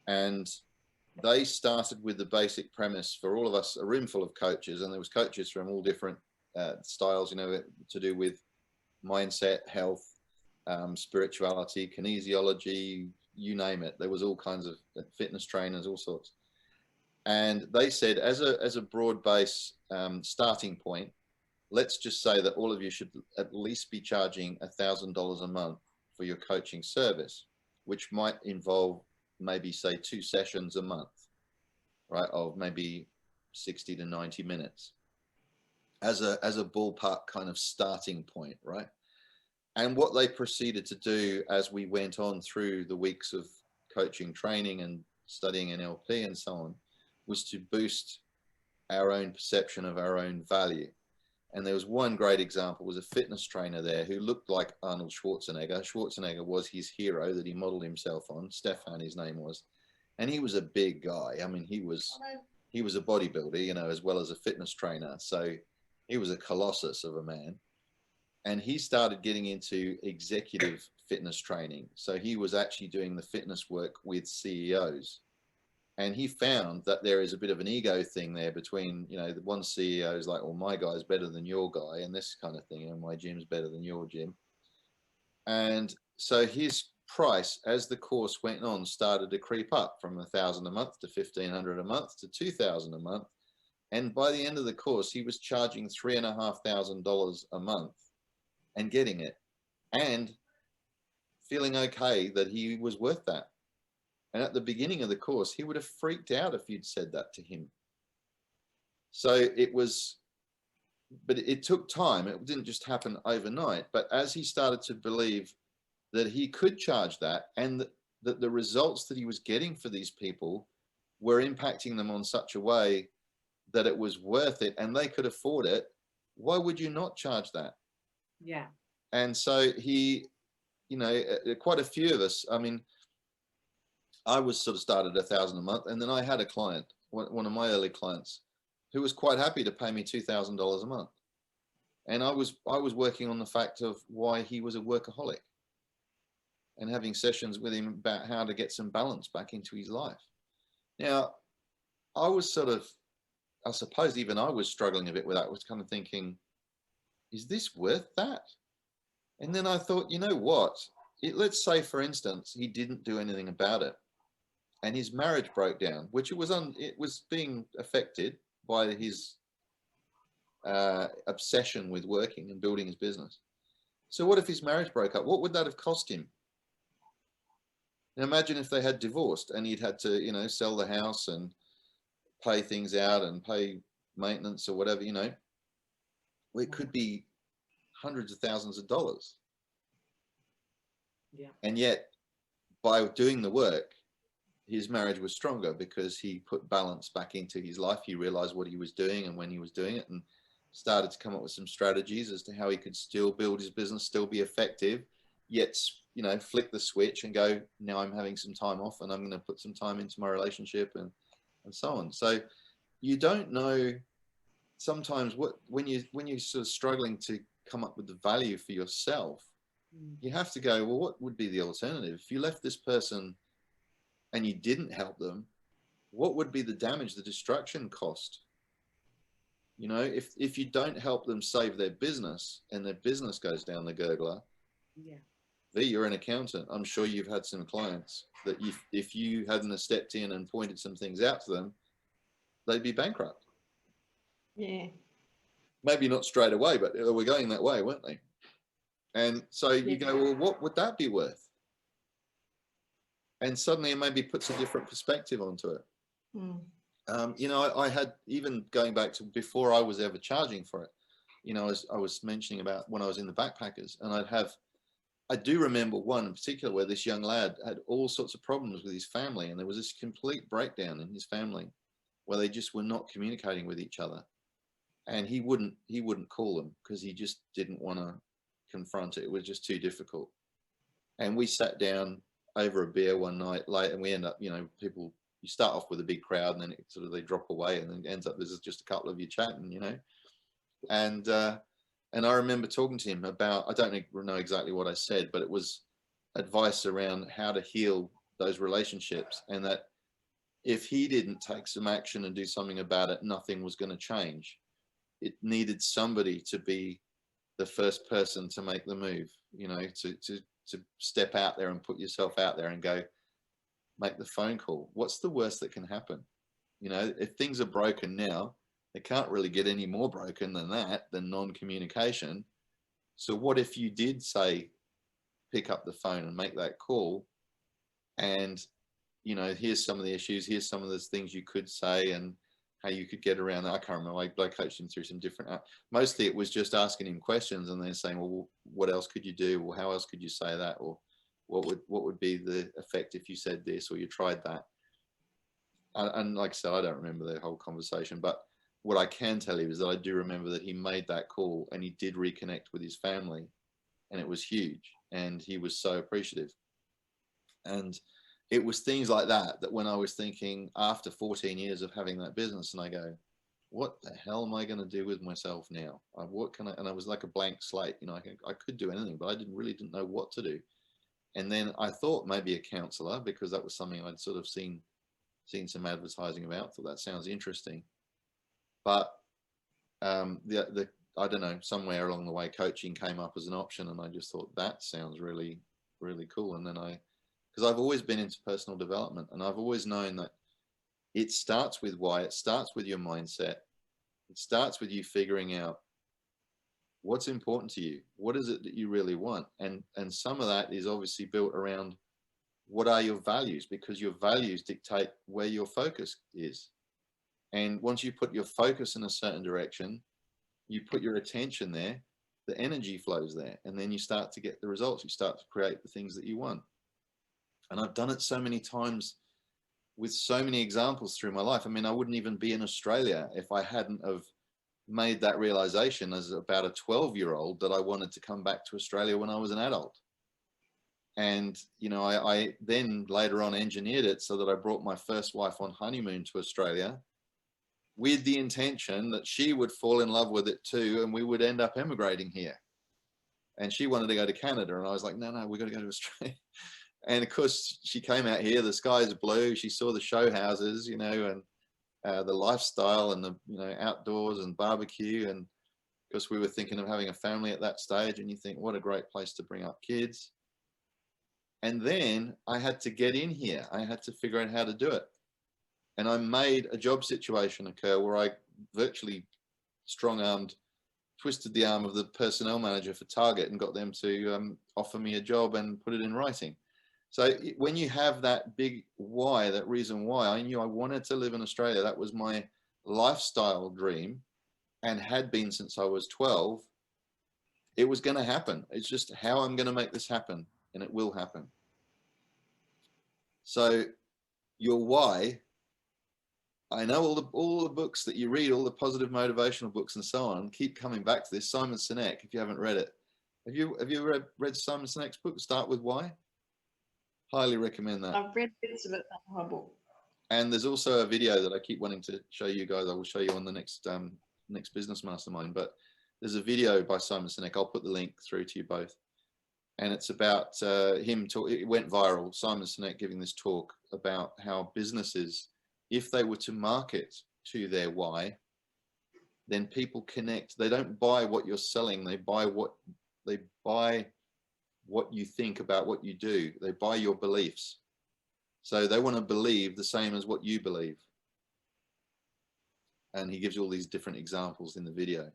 and they started with the basic premise for all of us, a room full of coaches, and there was coaches from all different styles, you know, to do with mindset, health, spirituality, kinesiology, you name it. There was all kinds of fitness trainers, all sorts. And they said, as a broad base starting point, let's just say that all of you should at least be charging $1,000 a month for your coaching service, which might involve maybe say 2 sessions a month, right, of maybe 60 to 90 minutes as a ballpark kind of starting point, right? And what they proceeded to do as we went on through the weeks of coaching training and studying NLP and so on was to boost our own perception of our own value. And there was one great example, was a fitness trainer there who looked like Arnold Schwarzenegger. Schwarzenegger was his hero that he modeled himself on. Stefan, his name was. And he was a big guy. I mean, he was a bodybuilder, you know, as well as a fitness trainer. So he was a colossus of a man. And he started getting into executive fitness training. So he was actually doing the fitness work with CEOs. And he found that there is a bit of an ego thing there between, you know, the one CEO is like, well, my guy's better than your guy and this kind of thing, and my gym's better than your gym. And so his price, as the course went on, started to creep up from $1,000 a month to $1,500 a month to $2,000 a month. And by the end of the course, he was charging $3,500 a month and getting it and feeling okay that he was worth that. And at the beginning of the course, he would have freaked out if you'd said that to him. So it was, but it took time. It didn't just happen overnight. But as he started to believe that he could charge that, and that the results that he was getting for these people were impacting them on such a way that it was worth it and they could afford it, why would you not charge that? Yeah. And so he, you know, quite a few of us, I mean, I was sort of started $1,000 a month, and then I had a client, one of my early clients, who was quite happy to pay me $2,000 a month. And I was working on the fact of why he was a workaholic and having sessions with him about how to get some balance back into his life. Now, I was sort of, I suppose even I was struggling a bit with that, was kind of thinking, is this worth that? And then I thought, you know what? Let's say, for instance, he didn't do anything about it, and his marriage broke down, which it was being affected by his obsession with working and building his business. So what if his marriage broke up? What would that have cost him? Now imagine if they had divorced and he'd had to, you know, sell the house and pay things out and pay maintenance or whatever, you know. Well, it could be hundreds of thousands of dollars. Yeah. And yet, by doing the work, his marriage was stronger because he put balance back into his life. He realized what he was doing and when he was doing it, and started to come up with some strategies as to how he could still build his business, still be effective, yet, you know, flick the switch and go, now I'm having some time off and I'm going to put some time into my relationship and so on. So you don't know sometimes when you're sort of struggling to come up with the value for yourself, you have to go, well, what would be the alternative? If you left this person and you didn't help them, what would be the damage, the destruction cost? You know, if you don't help them save their business and their business goes down the gurgler, Yeah. V, you're an accountant. I'm sure you've had some clients that if you hadn't stepped in and pointed some things out to them, they'd be bankrupt. Yeah. Maybe not straight away, but they were going that way, weren't they? And so you go, well, what would that be worth? And suddenly it maybe puts a different perspective onto it. You know, I had, even going back to before I was ever charging for it, you know, as I was mentioning about when I was in the backpackers, and I do remember one in particular where this young lad had all sorts of problems with his family, and there was this complete breakdown in his family where they just were not communicating with each other, and he wouldn't call them because he just didn't want to confront it. It was just too difficult. And we sat down over a beer one night late, and we end up, you know, people, you start off with a big crowd and then it sort of, they drop away, and then it ends up there's just a couple of you chatting, you know. And I remember talking to him about, I don't know exactly what I said, but it was advice around how to heal those relationships, and that if he didn't take some action and do something about it, nothing was going to change. It needed somebody to be the first person to make the move, you know, to step out there and put yourself out there and go, make the phone call. What's the worst that can happen? You know, if things are broken now, they can't really get any more broken than that, than non-communication. So what if you did say, pick up the phone and make that call, and, you know, here's some of the issues, here's some of the things you could say and how you could get around that. I can't remember, I coached him through some different, mostly it was just asking him questions and then saying, well, what else could you do? Or how else could you say that? Or what would be the effect if you said this, or you tried that? And like I said, I don't remember the whole conversation, but what I can tell you is that I do remember that he made that call and he did reconnect with his family, and it was huge, and he was so appreciative. And it was things like that, that when I was thinking after 14 years of having that business, and I go, what the hell am I going to do with myself now? What can I, and I was like a blank slate, you know, I could do anything, but I really didn't know what to do. And then I thought maybe a counselor, because that was something I'd sort of seen some advertising about. Thought that sounds interesting. But I don't know, somewhere along the way, coaching came up as an option, and I just thought that sounds really, really cool. And then because I've always been into personal development, and I've always known that it starts with why. It starts with your mindset. It starts with you figuring out what's important to you. What is it that you really want? And some of that is obviously built around what are your values, because your values dictate where your focus is. And once you put your focus in a certain direction, you put your attention there, the energy flows there, and then you start to get the results. You start to create the things that you want. And I've done it so many times with so many examples through my life. I mean, I wouldn't even be in Australia if I hadn't have made that realization as about a 12-year-old that I wanted to come back to Australia when I was an adult. And, you know, I then later on engineered it so that I brought my first wife on honeymoon to Australia with the intention that she would fall in love with it too, and we would end up emigrating here. And she wanted to go to Canada, and I was like, no, we've got to go to Australia. And of course, she came out here, the sky's blue, she saw the show houses, you know, and the lifestyle and the, you know, outdoors and barbecue. And because we were thinking of having a family at that stage, and you think, what a great place to bring up kids. And then I had to get in here. I had to figure out how to do it. And I made a job situation occur where I virtually strong-armed, twisted the arm of the personnel manager for Target and got them to offer me a job and put it in writing. So when you have that big why, that reason why, I knew I wanted to live in Australia. That was my lifestyle dream, and had been since I was 12. It was going to happen. It's just how I'm going to make this happen, and it will happen. So your why, I know all the books that you read, all the positive motivational books and so on, keep coming back to this. Simon Sinek, if you haven't read it. Have you read Simon Sinek's book, Start With Why? Highly recommend that. I've read bits of it on my book. And there's also a video that I keep wanting to show you guys. I will show you on the next business mastermind. But there's a video by Simon Sinek. I'll put the link through to you both. And it's about him. It went viral. Simon Sinek giving this talk about how businesses, if they were to market to their why, then people connect. They don't buy what you're selling. They buy what you think about what you do. They buy your beliefs. So they want to believe the same as what you believe. And he gives you all these different examples in the video.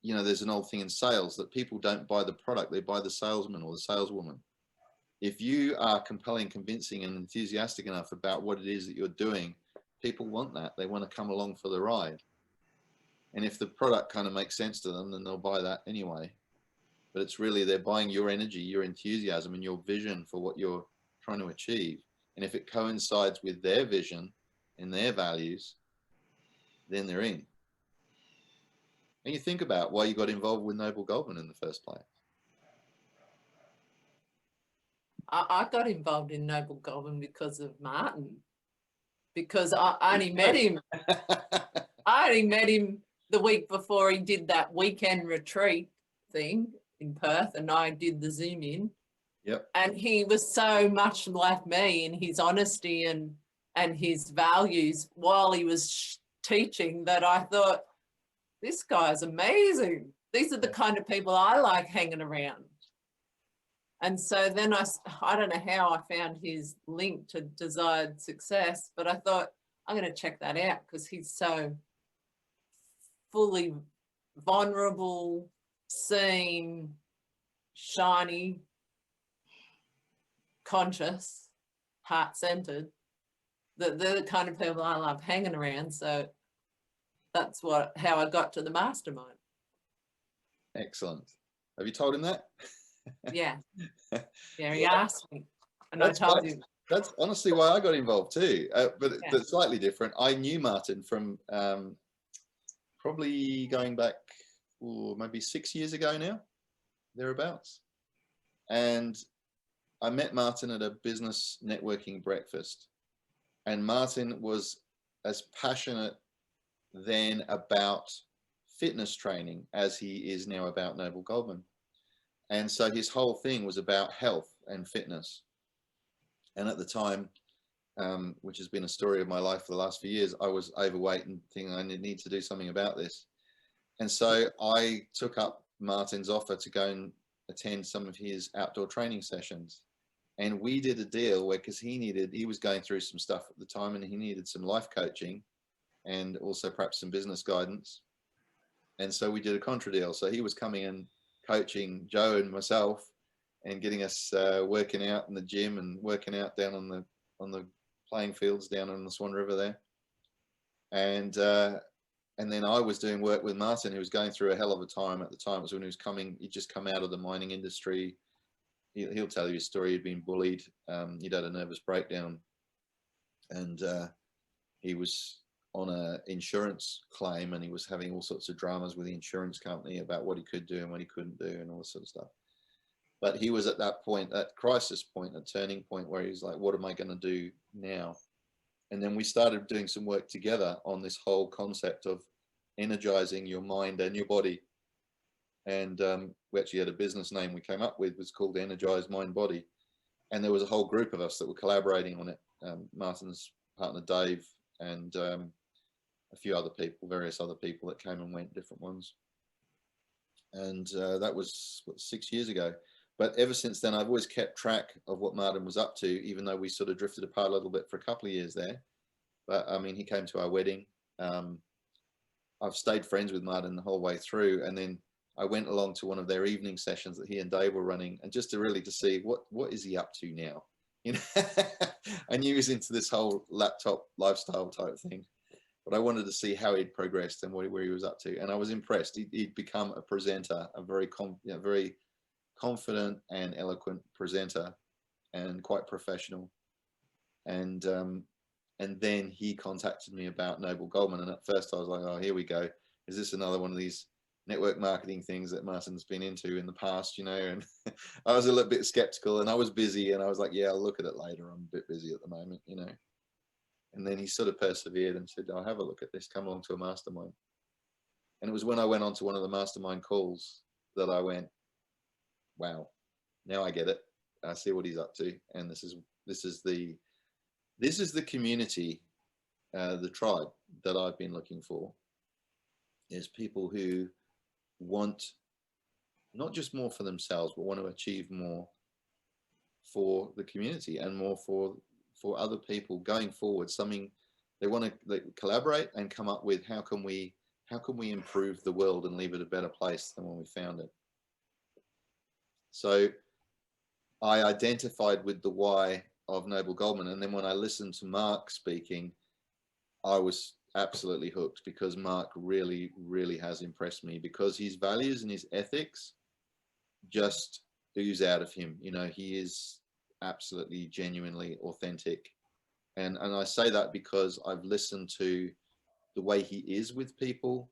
You know, there's an old thing in sales that people don't buy the product, they buy the salesman or the saleswoman. If you are compelling, convincing, and enthusiastic enough about what it is that you're doing, people want that. They want to come along for the ride. And if the product kind of makes sense to them, then they'll buy that anyway. But it's really, they're buying your energy, your enthusiasm, and your vision for what you're trying to achieve. And if it coincides with their vision and their values, then they're in. And you think about why you got involved with Noble Goldman in the first place. I got involved in Noble Goldman because of Martin, because I only met him. I only met him the week before he did that weekend retreat thing in Perth, and I did the Zoom in. Yep. And he was so much like me in his honesty and his values while he was teaching, that I thought, this guy's amazing. These are the kind of people I like hanging around. And so then I don't know how I found his link to Desired Success, but I thought, I'm going to check that out because he's so fully vulnerable, seen, shiny, conscious, heart-centered. They're the kind of people I love hanging around. So that's how I got to the Mastermind. Excellent. Have you told him that? Yeah. Yeah, he asked me, and I told him. That's honestly why I got involved too, but slightly different. I knew Martin from probably going back maybe 6 years ago now, thereabouts. And I met Martin at a business networking breakfast. And Martin was as passionate then about fitness training as he is now about Noble Goldman. And so his whole thing was about health and fitness. And at the time, which has been a story of my life for the last few years, I was overweight and thinking I need to do something about this. And so I took up Martin's offer to go and attend some of his outdoor training sessions. And we did a deal where, because he was going through some stuff at the time and he needed some life coaching and also perhaps some business guidance. And so we did a contra deal. So he was coming and coaching Joe and myself and getting us working out in the gym and working out down on the playing fields down on the Swan River there. And then I was doing work with Martin, who was going through a hell of a time at the time. It was when he'd just come out of the mining industry. He'll tell you his story. He'd been bullied. He'd had a nervous breakdown, and he was on an insurance claim, and he was having all sorts of dramas with the insurance company about what he could do and what he couldn't do and all this sort of stuff. But he was at that point, that crisis point, a turning point where he's like, what am I going to do now? And then we started doing some work together on this whole concept of energizing your mind and your body. And we actually had a business name we came up with, was called Energize Mind Body. And there was a whole group of us that were collaborating on it. Martin's partner, Dave, and a few other people, various other people that came and went, different ones. And that was 6 years ago. But ever since then, I've always kept track of what Martin was up to, even though we sort of drifted apart a little bit for a couple of years there. But I mean, he came to our wedding. I've stayed friends with Martin the whole way through. And then I went along to one of their evening sessions that he and Dave were running, and just to see what is he up to now? You know, I knew he was into this whole laptop lifestyle type thing, but I wanted to see how he'd progressed and where he was up to. And I was impressed. He'd become a presenter, a very confident and eloquent presenter, and quite professional. And then he contacted me about Noble Goldman, and at first I was like, oh, here we go. Is this another one of these network marketing things that Martin's been into in the past, you know? And I was a little bit skeptical, and I was busy, and I was like, yeah, I'll look at it later. I'm a bit busy at the moment, you know. And then he sort of persevered and said, I'll have a look at this, come along to a mastermind. And it was when I went on to one of the mastermind calls that I went, wow, now I get it. I see what he's up to. And this is the community, the tribe that I've been looking for, is people who want not just more for themselves, but want to achieve more for the community and more for other people going forward. Something they want to collaborate and come up with, how can we improve the world and leave it a better place than when we found it. So I identified with the why of Noble Goldman, and then when I listened to Mark speaking, I was absolutely hooked, because Mark really, really has impressed me, because his values and his ethics just ooze out of him. You know, he is absolutely genuinely authentic. And I say that because I've listened to the way he is with people,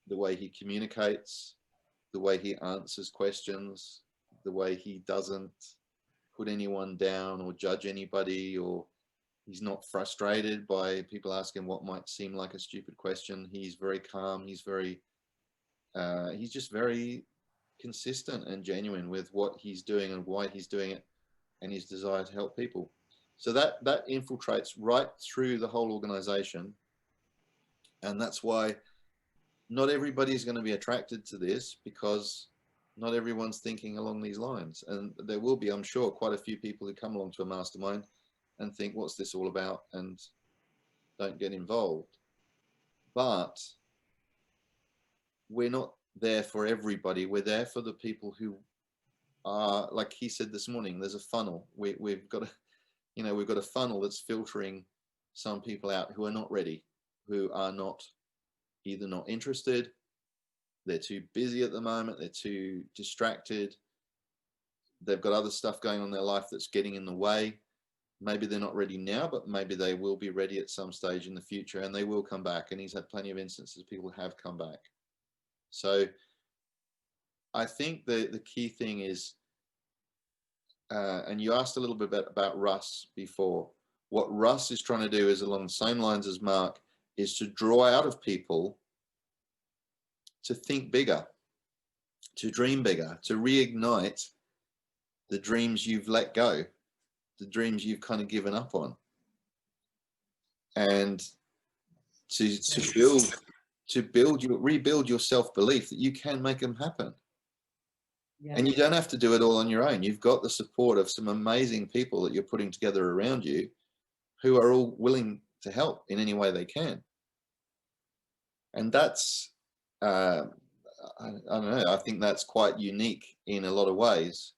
the way he communicates, the way he answers questions, the way he doesn't put anyone down or judge anybody, or he's not frustrated by people asking what might seem like a stupid question. He's very calm. He's just very consistent and genuine with what he's doing and why he's doing it, and his desire to help people. So that infiltrates right through the whole organization. And that's why not everybody is going to be attracted to this, because not everyone's thinking along these lines. And there will be, I'm sure, quite a few people who come along to a mastermind and think, what's this all about, and don't get involved. But we're not there for everybody. We're there for the people who are, like he said this morning, there's a funnel. We've got a funnel that's filtering some people out who are not ready, who are either not interested, they're too busy at the moment, they're too distracted, they've got other stuff going on in their life that's getting in the way. Maybe they're not ready now, but maybe they will be ready at some stage in the future, and they will come back. And he's had plenty of instances people have come back. So I think the key thing is, and you asked a little bit about Russ before, what Russ is trying to do is along the same lines as Mark, is to draw out of people to think bigger, to dream bigger, to reignite the dreams you've let go, the dreams you've kind of given up on, and rebuild your self-belief that you can make them happen. Yeah. And you don't have to do it all on your own. You've got the support of some amazing people that you're putting together around you, who are all willing to help in any way they can. And that's, I don't know, I think that's quite unique in a lot of ways.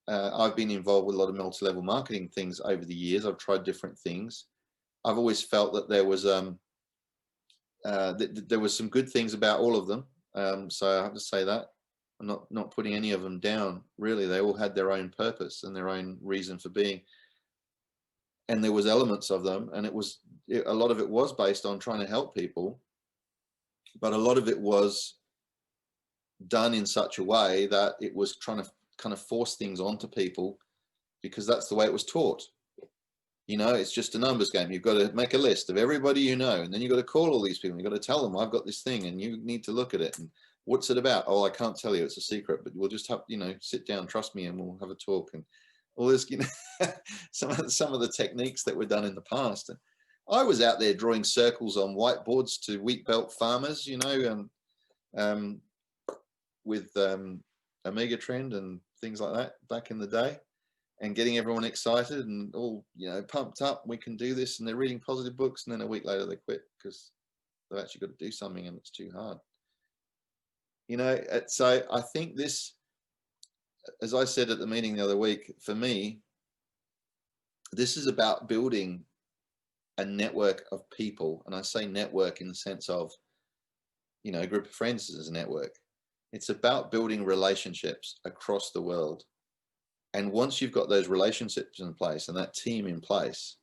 I've been involved with a lot of multi-level marketing things over the years. I've tried different things. I've always felt that there was some good things about all of them. So I have to say that. I'm not putting any of them down, really. They all had their own purpose and their own reason for being. And there was elements of them, and a lot of it was based on trying to help people, but a lot of it was done in such a way that it was trying to kind of force things onto people, because that's the way it was taught. You know, it's just a numbers game. You've got to make a list of everybody you know, and then you've got to call all these people. You've got to tell them, I've got this thing, and you need to look at it. And what's it about? Oh, I can't tell you. It's a secret, but we'll just have, sit down, trust me, and we'll have a talk. And all this, some of the techniques that were done in the past. And I was out there drawing circles on whiteboards to wheat belt farmers, with Omega Trend and things like that back in the day, and getting everyone excited and all, pumped up. We can do this. And they're reading positive books. And then a week later they quit because they've actually got to do something and it's too hard. So I think this, as I said at the meeting the other week, for me, this is about building a network of people. And I say network in the sense of, a group of friends is a network. It's about building relationships across the world. And once you've got those relationships in place and that team in place,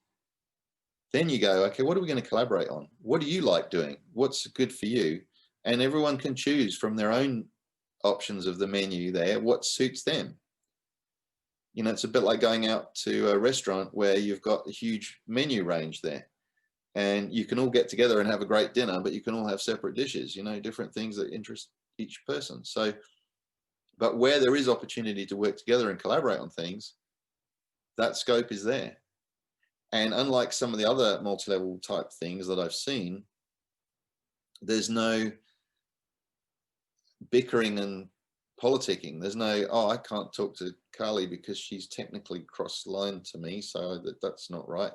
then you go, okay, what are we going to collaborate on? What do you like doing? What's good for you? And everyone can choose from their own options of the menu there, what suits them. It's a bit like going out to a restaurant where you've got a huge menu range there, and you can all get together and have a great dinner, but you can all have separate dishes, different things that interest each person. So, but where there is opportunity to work together and collaborate on things, that scope is there. And unlike some of the other multi-level type things that I've seen, there's no bickering and politicking. There's no, oh, I can't talk to Carly because she's technically cross-lined to me, so that's not right,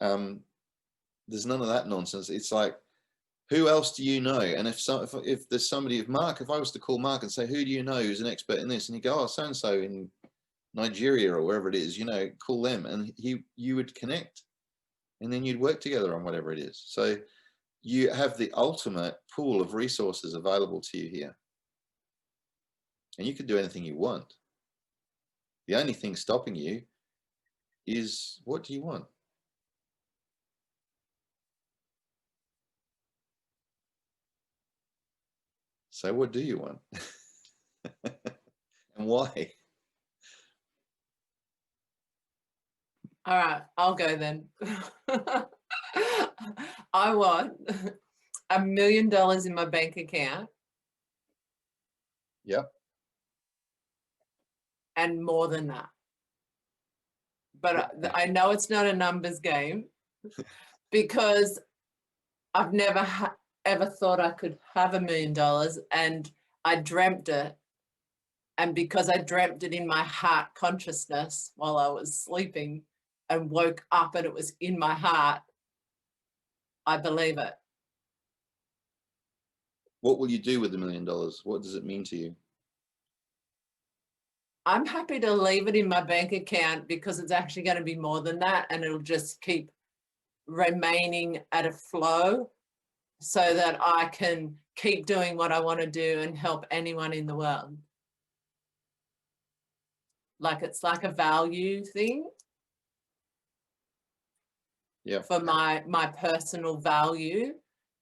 There's none of that nonsense. It's like, who else do you know? And if there's somebody, if I was to call Mark and say, who do you know who's an expert in this? And you go, oh, so-and-so in Nigeria or wherever it is, call them, and you would connect. and then you'd work together on whatever it is. So you have the ultimate pool of resources available to you here. And you can do anything you want. The only thing stopping you is, what do you want? So what do you want? And why? All right, I'll go then. I want $1 million in my bank account. Yep. And more than that. But I know it's not a numbers game, because I've never ever thought I could have $1 million, and I dreamt it. And because I dreamt it in my heart consciousness while I was sleeping and woke up and it was in my heart, I believe it. What will you do with $1 million? What does it mean to you? I'm happy to leave it in my bank account, because it's actually going to be more than that, and it'll just keep remaining at a flow so that I can keep doing what I want to do and help anyone in the world. Like, it's like a value thing. Yeah. For my personal value,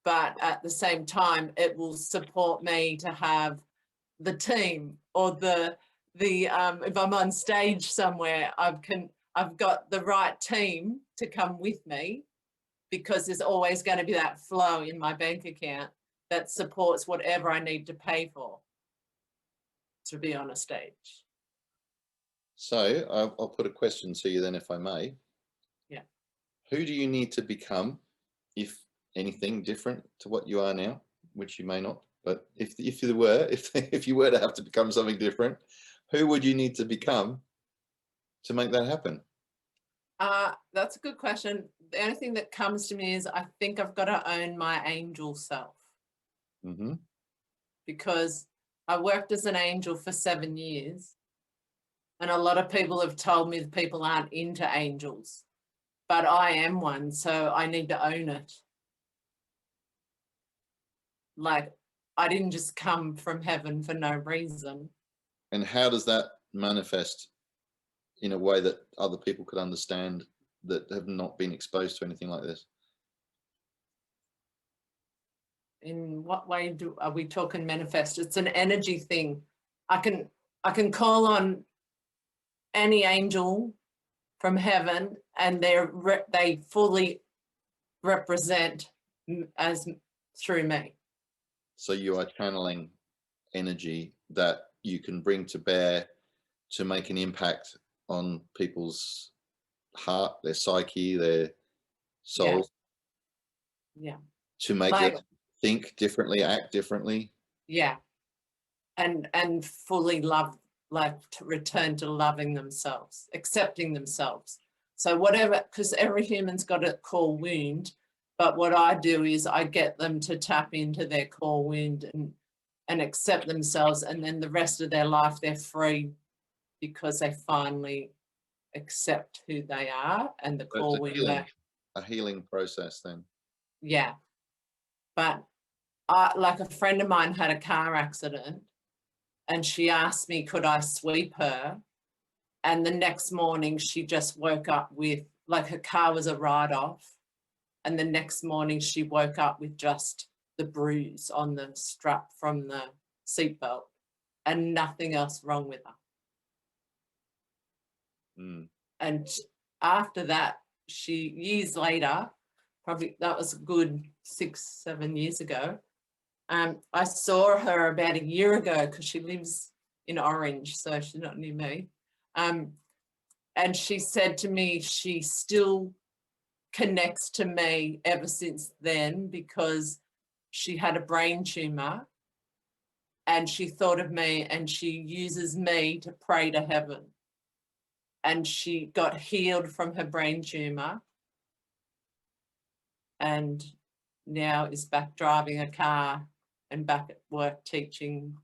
but at the same time, it will support me to have the team, or the if I'm on stage somewhere, I've got the right team to come with me, because there's always going to be that flow in my bank account that supports whatever I need to pay for to be on a stage. So I'll put a question to you then, if I may. Yeah. Who do you need to become, if anything, different to what you are now, which you may not, but if you were to have to become something different, who would you need to become to make that happen? That's a good question. The only thing that comes to me is, I think I've got to own my angel self. Mm-hmm. Because I worked as an angel for 7 years, and a lot of people have told me that people aren't into angels, but I am one, so I need to own it. Like, I didn't just come from heaven for no reason. And how does that manifest in a way that other people could understand that have not been exposed to anything like this? In what way are we talking manifest? It's an energy thing. I can call on any angel from heaven, and they fully represent as through me. So you are channeling energy that you can bring to bear to make an impact on people's heart, their psyche, their soul. Yeah. To make them think differently, act differently. Yeah. And fully love, like, to return to loving themselves, accepting themselves. So whatever, because every human's got a core wound, but what I do is I get them to tap into their core wound and accept themselves, and then the rest of their life they're free, because they finally accept who they are and the core wound. A healing process then. Yeah. But like, a friend of mine had a car accident, and she asked me, could I sweep her? And the next morning she just woke up with, like, her car was a write-off. And the next morning she woke up with just the bruise on the strap from the seatbelt and nothing else wrong with her. Mm. And after that, years later, probably that was a good 6-7 years ago, I saw her about a year ago, because she lives in Orange, so she's not near me. And she said to me she still connects to me ever since then, because she had a brain tumor and she thought of me, and she uses me to pray to heaven. And she got healed from her brain tumor, and now is back driving a car and back at work teaching.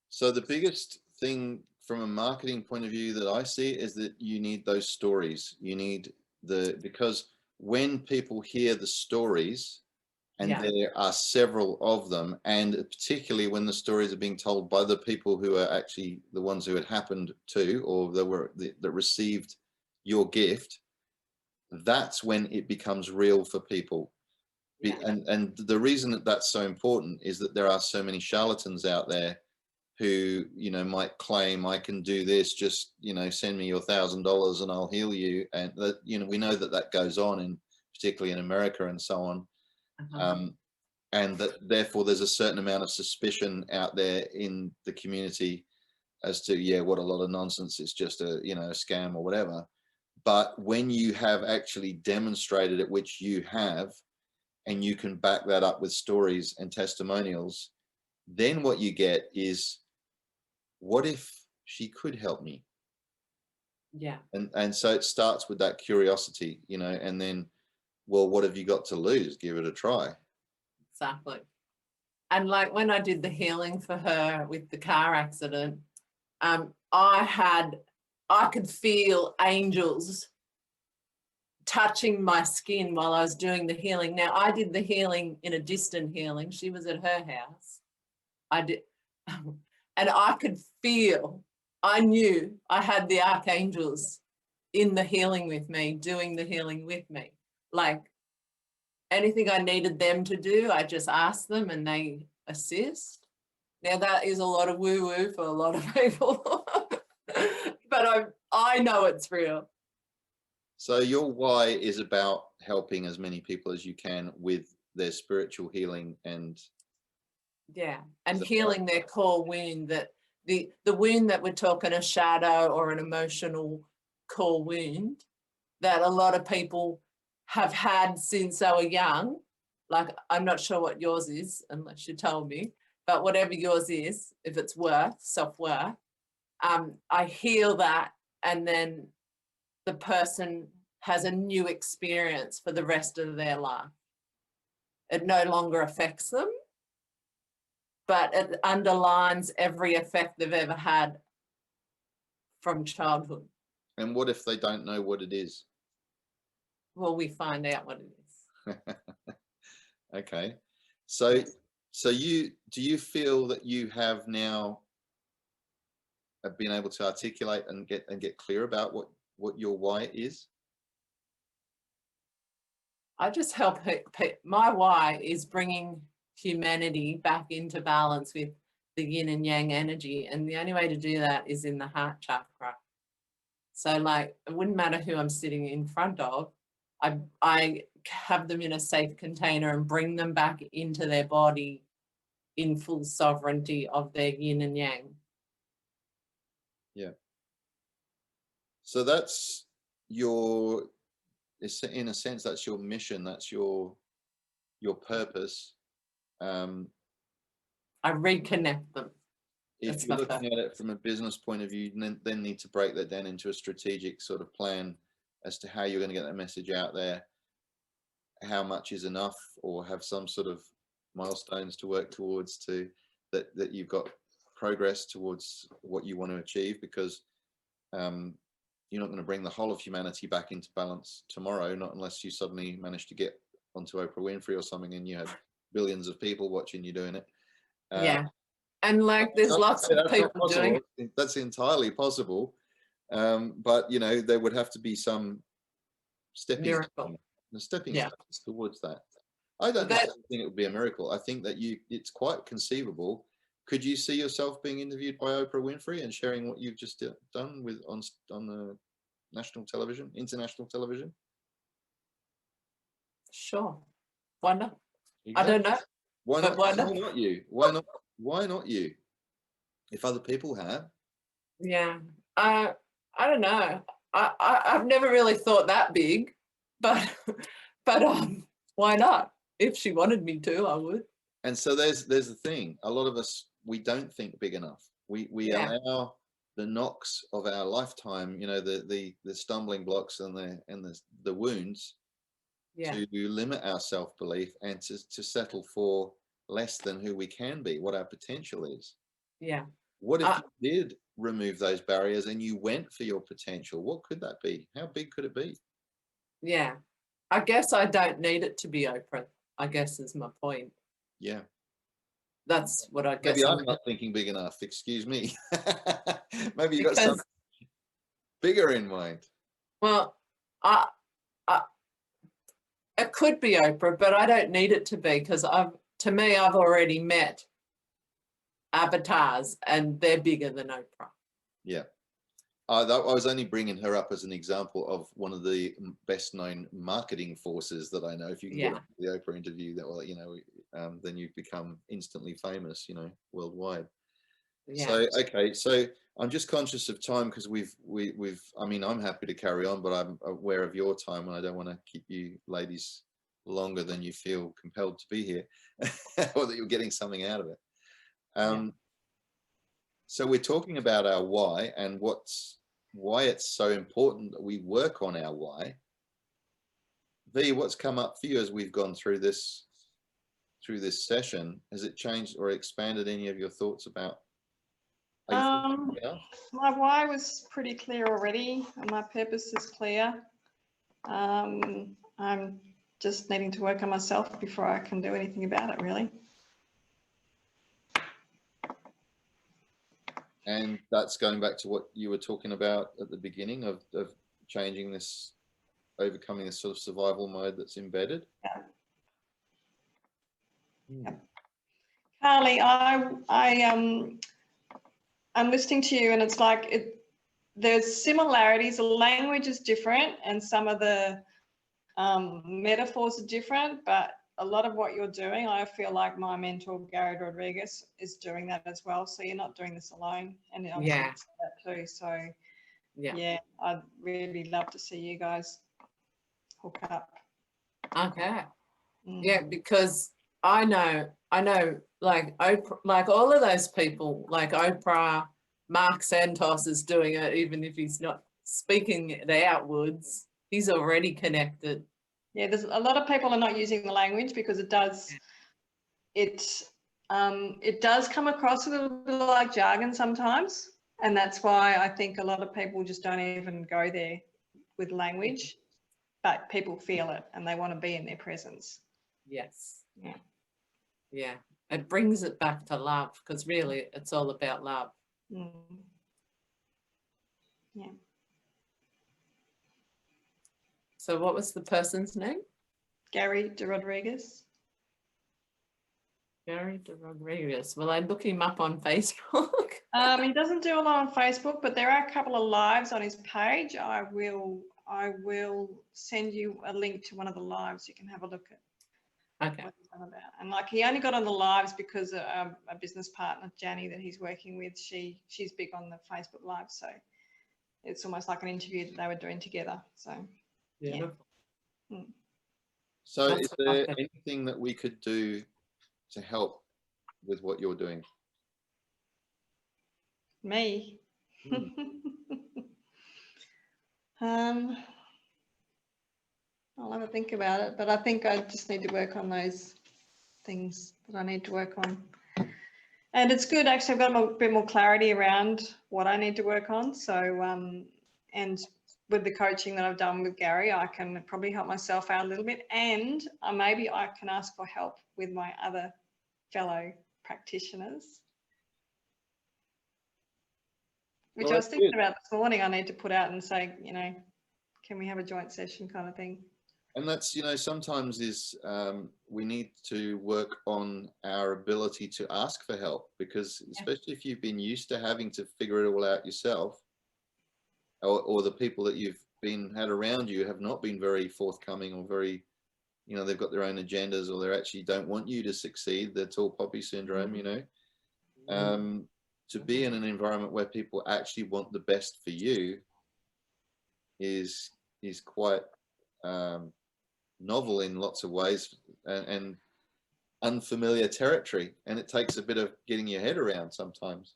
So the biggest thing from a marketing point of view that I see is that you need those stories. You need because when people hear the stories, and Yeah. there are several of them, and particularly when the stories are being told by the people who are actually the ones who it happened to, or that received your gift, that's when it becomes real for people. Yeah. And the reason that that's so important is that there are so many charlatans out there who, you know, might claim, I can do this, just, you know, send me your $1,000 and I'll heal you. And that, you know, we know that that goes on, in particularly in America and so on. And that therefore there's a certain amount of suspicion out there in the community as to, yeah, what a lot of nonsense, it's just a, you know, a scam or whatever. But when you have actually demonstrated it, which you have, and you can back that up with stories and testimonials, then what you get is, what if she could help me? Yeah. And so it starts with that curiosity, you know, and then, well, what have you got to lose? Give it a try. Exactly. And like when I did the healing for her with the car accident, I could feel angels touching my skin while I was doing the healing. Now, I did the healing in a distant healing. She was at her house. I did. And I could feel, I knew I had the archangels in the healing with me, doing the healing with me. Like anything I needed them to do, I just asked them and they assist. Now that is a lot of woo-woo for a lot of people, but I know it's real. So your why is about helping as many people as you can with their spiritual healing and healing their core wound, that the wound that we're talking, a shadow or an emotional core wound that a lot of people have had since they were young. Like, I'm not sure what yours is unless you told me, but whatever yours is, if it's self-worth, I heal that, and then the person has a new experience for the rest of their life. It no longer affects them, but it underlines every effect they've ever had from childhood. And what if they don't know what it is? Well, we find out what it is. Okay. So do you feel that you have now been able to articulate and get clear about what your why is? I just help my why is bringing humanity back into balance with the yin and yang energy, and the only way to do that is in the heart chakra. So like, it wouldn't matter who I'm sitting in front of, I have them in a safe container and bring them back into their body in full sovereignty of their yin and yang. Yeah. So that's your, in a sense, that's your mission, that's your purpose. I reconnect them. If you're looking at it from a business point of view, then need to break that down into a strategic sort of plan as to how you're going to get that message out there, how much is enough, or have some sort of milestones to work towards, to that you've got progress towards what you want to achieve, because you're not going to bring the whole of humanity back into balance tomorrow, not unless you suddenly manage to get onto Oprah Winfrey or something and you had billions of people watching you doing it. Yeah. And like, there's lots of people doing it. That's entirely possible. But, you know, there would have to be some stepping stones towards that. I don't necessarily think it would be a miracle. I think that it's quite conceivable. Could you see yourself being interviewed by Oprah Winfrey and sharing what you've just done on the national television, international television? Sure. Why not? Exactly. I don't know. Why not? Why not you? Why not you? If other people have. Yeah. I don't know. I've never really thought that big, but why not? If she wanted me to, I would. And so there's the thing. A lot of us, we don't think big enough. We allow the knocks of our lifetime, you know, the stumbling blocks and the wounds, to limit our self-belief and to settle for less than who we can be, what our potential is. Yeah. What if you did remove those barriers and you went for your potential? What could that be? How big could it be? Yeah. I guess I don't need it to be Oprah, I guess is my point. Yeah. That's what I guess. Maybe I'm not thinking big enough. Excuse me. Maybe you got something bigger in mind. Well, it could be Oprah, but I don't need it to be, because to me, I've already met avatars and they're bigger than Oprah. Yeah. I was only bringing her up as an example of one of the best known marketing forces that I know. If you can get the Oprah interview, that will, you know, then you've become instantly famous, you know, worldwide. Yeah. So, okay. So I'm just conscious of time, because we've, I mean, I'm happy to carry on, but I'm aware of your time and I don't want to keep you ladies longer than you feel compelled to be here or that you're getting something out of it. So we're talking about our why and why it's so important that we work on our why. V, what's come up for you as we've gone through this session? Has it changed or expanded any of your thoughts about? My why was pretty clear already, and my purpose is clear. I'm just needing to work on myself before I can do anything about it, really. And that's going back to what you were talking about at the beginning of changing this, overcoming this sort of survival mode that's embedded. Yeah. Carly, I'm listening to you, and it's like there's similarities. The language is different, and some of the metaphors are different, but a lot of what you're doing, I feel like my mentor Gary Rodriguez is doing that as well. So you're not doing this alone, and I'm sure that too. So yeah, I'd really love to see you guys hook up. Okay. Yeah, because I know like Oprah, like all of those people, like Oprah, Mark Santos is doing it, even if he's not speaking it outwards, he's already connected. Yeah, there's a lot of people are not using the language because it does come across a little bit like jargon sometimes, and that's why I think a lot of people just don't even go there with language, but people feel it and they want to be in their presence. Yes. Yeah. Yeah. It brings it back to love, because really it's all about love. Yeah. So what was the person's name? Gary de Rodriguez. Gary de Rodriguez. Will I look him up on Facebook? He doesn't do a lot on Facebook, but there are a couple of lives on his page. I will send you a link to one of the lives. You can have a look at what he's on about. And like, he only got on the lives because a business partner, Janny, that he's working with, she's big on the Facebook live. So it's almost like an interview that they were doing together. So yeah. So is there anything that we could do to help with what you're doing? Me? I'll have a think about it, but I think I just need to work on those things that I need to work on. And it's good, actually, I've got a bit more clarity around what I need to work on. So, and with the coaching that I've done with Gary, I can probably help myself out a little bit, and maybe I can ask for help with my other fellow practitioners. Which I was thinking about this morning. I need to put out and say, you know, can we have a joint session kind of thing? And that's, you know, sometimes we need to work on our ability to ask for help, because especially if you've been used to having to figure it all out yourself, or the people that you've had around you have not been very forthcoming, or very, you know, they've got their own agendas, or they actually don't want you to succeed, the tall poppy syndrome, you know. To be in an environment where people actually want the best for you is quite novel in lots of ways, and unfamiliar territory, and it takes a bit of getting your head around sometimes.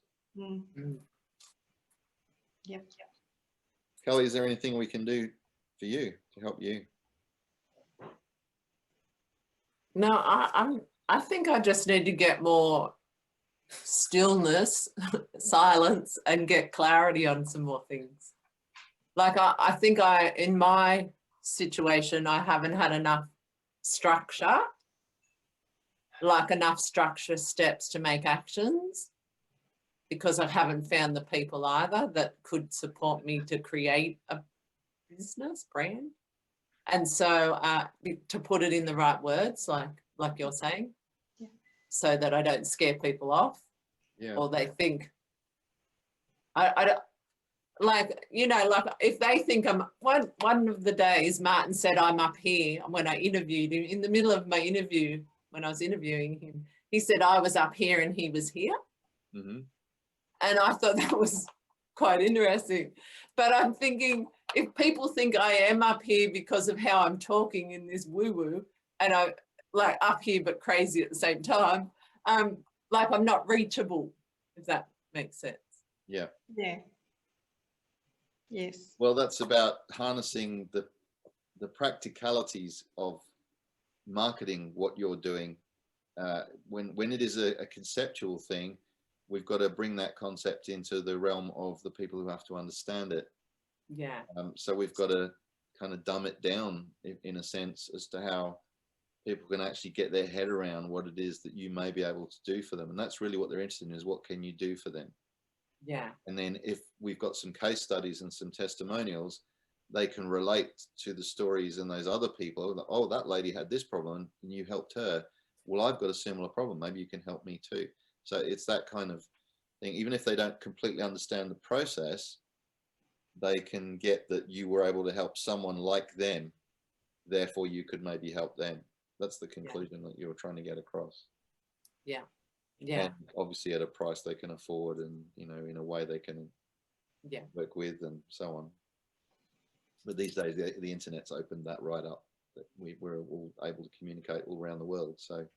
Yep. Kelly, is there anything we can do for you to help you? No, I think I just need to get more stillness, silence, and get clarity on some more things. Like I think in my situation, I haven't had enough structure, like enough structure steps to make actions, because I haven't found the people either that could support me to create a business brand. And so to put it in the right words, like you're saying, yeah, so that I don't scare people off, Yeah. or they think, I don't, like, you know, like if they think I'm, one of the days Martin said I'm up here when I interviewed him, in the middle of my interview, when I was interviewing him, he said I was up here and he was here. Mm-hmm. And I thought that was quite interesting. But I'm thinking, if people think I am up here because of how I'm talking in this woo-woo, and I like up here but crazy at the same time, like I'm not reachable, if that makes sense. Yeah. yeah. Yes. Well, that's about harnessing the practicalities of marketing what you're doing. When it is a conceptual thing, we've got to bring that concept into the realm of the people who have to understand it. Yeah. So we've got to kind of dumb it down in a sense as to how people can actually get their head around what it is that you may be able to do for them. And that's really what they're interested in, is what can you do for them? Yeah. And then if we've got some case studies and some testimonials, they can relate to the stories and those other people. Oh, that lady had this problem and you helped her. Well, I've got a similar problem. Maybe you can help me too. So it's that kind of thing. Even if they don't completely understand the process, they can get that you were able to help someone like them. Therefore, you could maybe help them. That's the conclusion that you were trying to get across. Yeah. Yeah. And obviously at a price they can afford, and you know, in a way they can work with, and so on. But these days the internet's opened that right up, that we're all able to communicate all around the world. So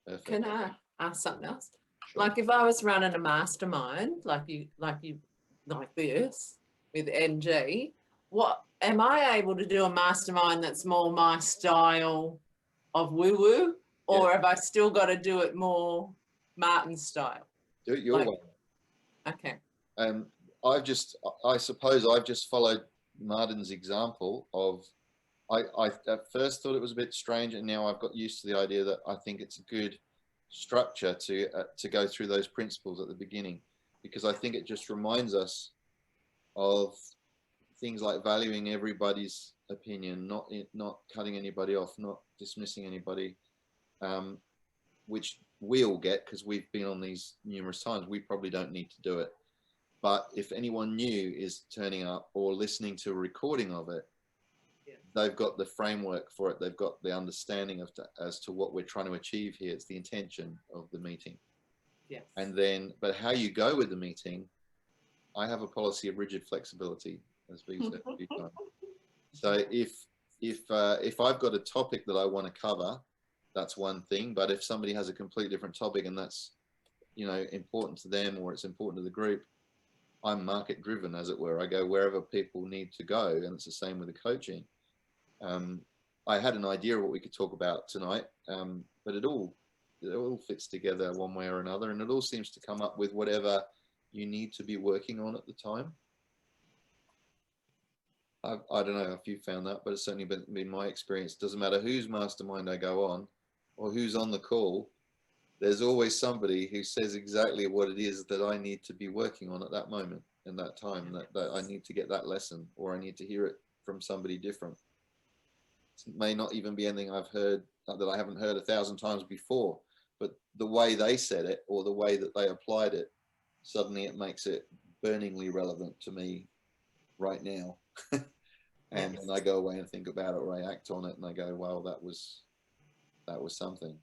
perfect. Can I ask something else? Sure. Like if I was running a mastermind like this with NG, what am I able to do a mastermind that's more my style of woo-woo, or have I still got to do it more Martin style? Do it your way. Okay. I suppose I've just followed Martin's example of, I at first thought it was a bit strange, and now I've got used to the idea that I think it's a good structure to go through those principles at the beginning, because I think it just reminds us of things like valuing everybody's opinion, not cutting anybody off, not dismissing anybody, which we all get because we've been on these numerous times. We probably don't need to do it. But if anyone new is turning up or listening to a recording of it, they've got the framework for it. They've got the understanding as to what we're trying to achieve here. It's the intention of the meeting. Yes. And then, but how you go with the meeting, I have a policy of rigid flexibility, as we said a few times. So if I've got a topic that I want to cover, that's one thing. But if somebody has a completely different topic and that's, you know, important to them, or it's important to the group, I'm market driven, as it were. I go wherever people need to go, and it's the same with the coaching. I had an idea of what we could talk about tonight, but it all fits together one way or another, and it all seems to come up with whatever you need to be working on at the time. I don't know if you found that, but it's certainly been my experience. It doesn't matter whose mastermind I go on or who's on the call, there's always somebody who says exactly what it is that I need to be working on at that moment and that time, that I need to get that lesson, or I need to hear it from somebody different. It may not even be anything I've heard that I haven't heard 1,000 times before, but the way they said it or the way that they applied it, suddenly it makes it burningly relevant to me right now. And then I go away and think about it, or I act on it and I go, wow, that was something.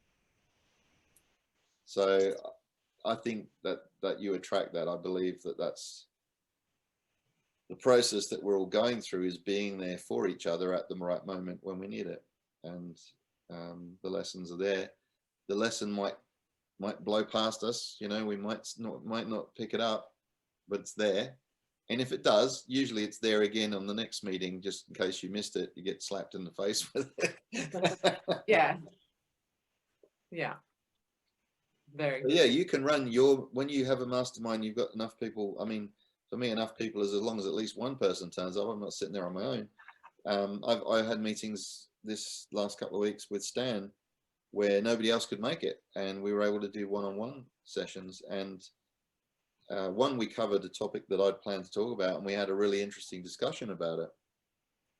So I think that you attract that. I believe that that's the process that we're all going through, is being there for each other at the right moment when we need it. And the lessons are there. The lesson might blow past us, you know, we might not pick it up, but it's there. And if it does, usually it's there again on the next meeting, just in case you missed it, you get slapped in the face with it. Yeah. Yeah. Very good. Yeah, you can run when you have a mastermind, you've got enough people. I mean, for me, enough people is as long as at least one person turns up. I'm not sitting there on my own. I had meetings this last couple of weeks with Stan where nobody else could make it, and we were able to do one-on-one sessions. And one, we covered a topic that I'd planned to talk about, and we had a really interesting discussion about it.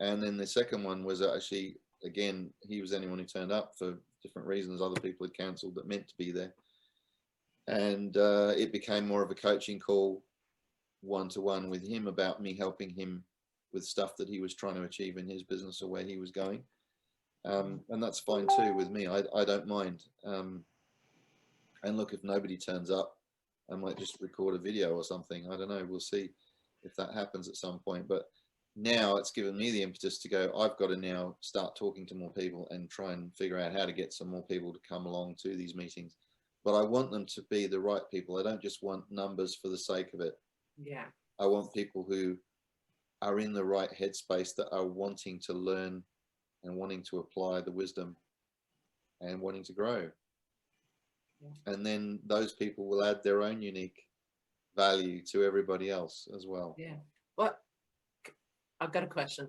And then the second one was actually, again, he was the only one who turned up for different reasons. Other people had cancelled that meant to be there. And it became more of a coaching call, one-to-one with him, about me helping him with stuff that he was trying to achieve in his business or where he was going. And that's fine too with me. I don't mind. And look, if nobody turns up, I might just record a video or something. I don't know. We'll see if that happens at some point. But now it's given me the impetus to go, I've got to now start talking to more people and try and figure out how to get some more people to come along to these meetings. But I want them to be the right people. I don't just want numbers for the sake of it. Yeah. I want people who are in the right headspace, that are wanting to learn and wanting to apply the wisdom and wanting to grow. Yeah. And then those people will add their own unique value to everybody else as well. Yeah. What? I've got a question.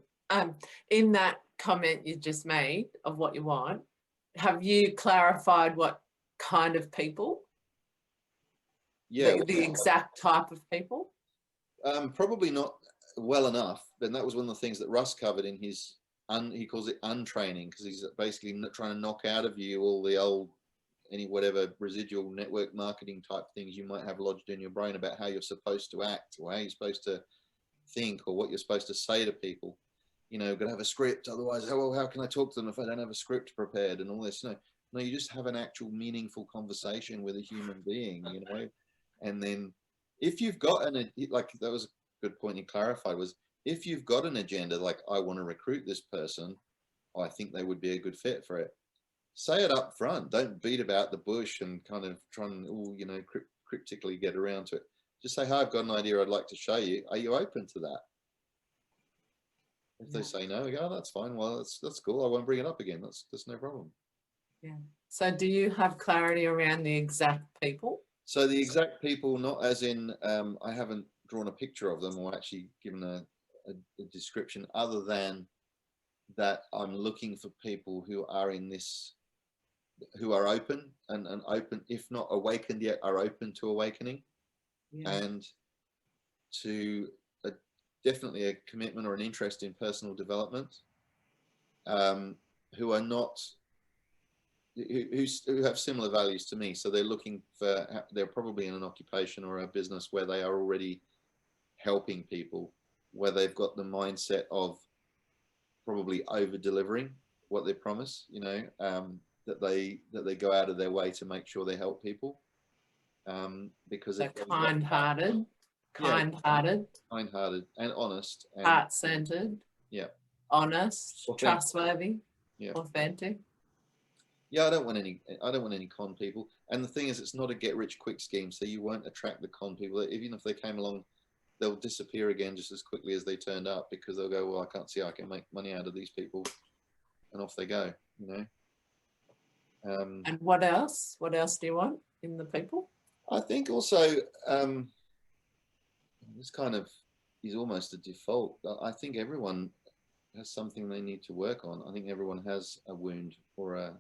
In that comment you just made of what you want, have you clarified what kind of people? Yeah. The exact type of people? Probably not well enough. And that was one of the things that Russ covered in his, he calls it untraining, because he's basically trying to knock out of you all the old, any whatever residual network marketing type things you might have lodged in your brain about how you're supposed to act, or how you're supposed to think, or what you're supposed to say to people. You know, got to have a script, otherwise, oh, well, how can I talk to them if I don't have a script prepared and all this? No, you just have an actual meaningful conversation with a human being, you know. And then if you've got like that was a good point you clarified, was if you've got an agenda, like I want to recruit this person, I think they would be a good fit for it. Say it up front. Don't beat about the bush and kind of try and, you know, cryptically get around to it. Just say, hi, I've got an idea I'd like to show you. Are you open to that? If they say no, we go, oh, that's fine. Well, that's cool. I won't bring it up again. That's no problem. Yeah. So do you have clarity around the exact people? So the exact people, not as in, I haven't drawn a picture of them or actually given a description, other than that I'm looking for people who are in this, who are open and open, if not awakened yet, are open to awakening. Yeah. And to definitely a commitment or an interest in personal development, who are not, who have similar values to me. So they're looking for, they're probably in an occupation or a business where they are already helping people, where they've got the mindset of probably over delivering what they promise, you know, that they go out of their way to make sure they help people. Because they're kind-hearted. Kind-hearted and honest, and heart-centered, yeah, honest, authentic. Trustworthy, yeah, authentic. Yeah, I don't want any con people. And the thing is, it's not a get-rich-quick scheme, so you won't attract the con people. Even if they came along, they'll disappear again just as quickly as they turned up, because they'll go, well, I can't see how I can make money out of these people, and off they go, you know. And what else? What else do you want in the people? I think also, this kind of is almost a default. I think everyone has something they need to work on. I think everyone has a wound or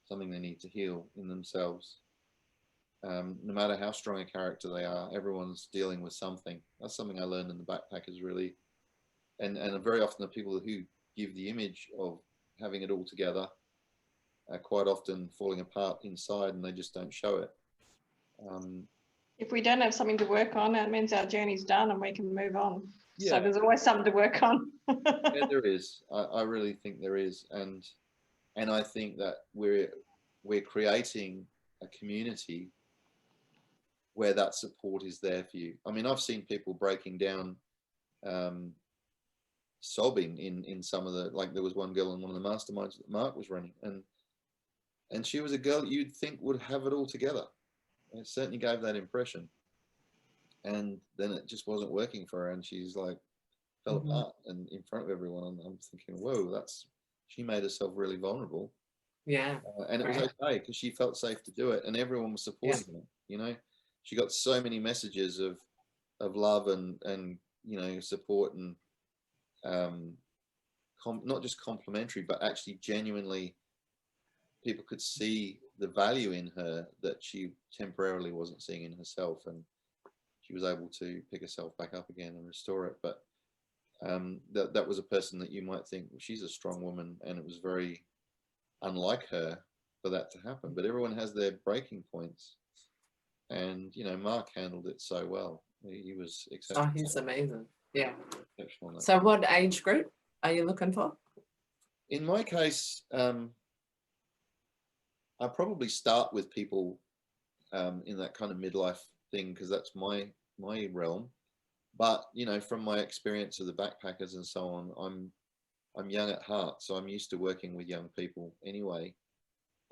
something they need to heal in themselves. No matter how strong a character they are, everyone's dealing with something. That's something I learned in the backpackers, really. And very often the people who give the image of having it all together are quite often falling apart inside, and they just don't show it. If we don't have something to work on, that means our journey's done and we can move on. Yeah. So there's always something to work on. Yeah, there is. I really think there is. And I think that we're creating a community where that support is there for you. I mean, I've seen people breaking down, sobbing in some of the, like there was one girl in one of the masterminds that Mark was running, and she was a girl you'd think would have it all together. It certainly gave that impression, and then it just wasn't working for her, and she's like fell apart and in front of everyone. And I'm thinking, whoa, she made herself really vulnerable. Yeah, and it was okay because she felt safe to do it, and everyone was supporting her. You know, she got so many messages of love and you know, support and not just complimentary, but actually genuinely people could see the value in her that she temporarily wasn't seeing in herself, and she was able to pick herself back up again and restore it. But that was a person that you might think, well, she's a strong woman, and it was very unlike her for that to happen. But everyone has their breaking points, and you know, Mark handled it so well. He was exceptional. Oh, he's amazing. Yeah. Exceptional. So what age group are you looking for? In my case, I probably start with people in that kind of midlife thing, because that's my realm. But you know, from my experience of the backpackers and so on, I'm young at heart, so I'm used to working with young people anyway.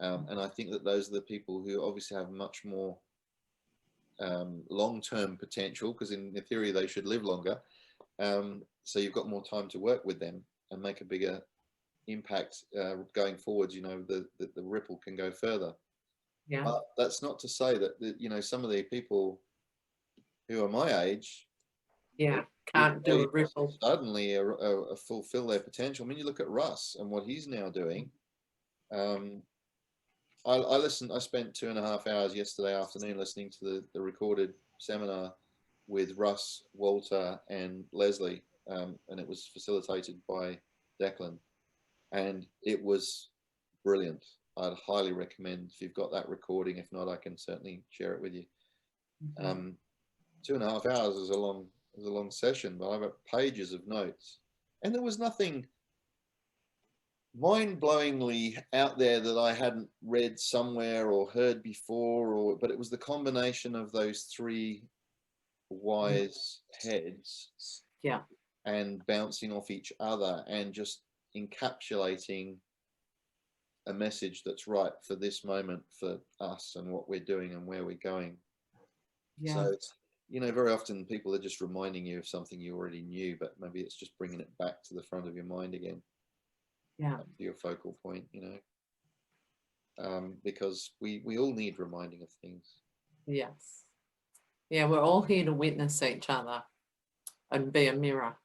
And I think that those are the people who obviously have much more long-term potential, because in theory they should live longer. So you've got more time to work with them and make a bigger impact going forwards. You know, the ripple can go further. Yeah. But that's not to say that you know, some of the people who are my age, Yeah, can't do a ripple. Suddenly fulfill their potential. I mean, you look at Russ and what he's now doing. I spent 2.5 hours yesterday afternoon listening to the recorded seminar with Russ, Walter and Leslie, and it was facilitated by Declan, and it was brilliant. I'd highly recommend if you've got that recording. If not, I can certainly share it with you. 2.5 hours is a long session, but I've got pages of notes, and there was nothing mind-blowingly out there that I hadn't read somewhere or heard before, but it was the combination of those three wise heads, yeah, and bouncing off each other and just encapsulating a message that's right for this moment, for us and what we're doing and where we're going. yeah. So you know, very often people are just reminding you of something you already knew, but maybe it's just bringing it back to the front of your mind again. Yeah. To your focal point, you know, because we all need reminding of things. Yes. Yeah, we're all here to witness each other and be a mirror.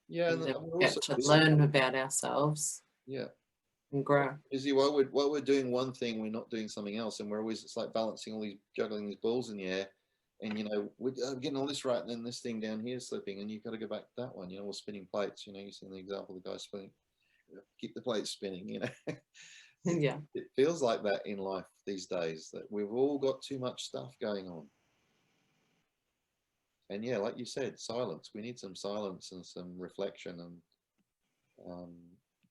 Yeah, and and then we're get also to learn about ourselves. Yeah. And grow. You see, while we're doing one thing, we're not doing something else, and we're always, it's like balancing all these, juggling these balls in the air, and you know, we're getting all this right, and then this thing down here is slipping, and you've got to go back to that one. You know, or spinning plates. You know, you see the example of the guy spinning. Keep the plates spinning. You know. Yeah. It feels like that in life these days, that we've all got too much stuff going on. And yeah, like you said, silence. We need some silence and some reflection, and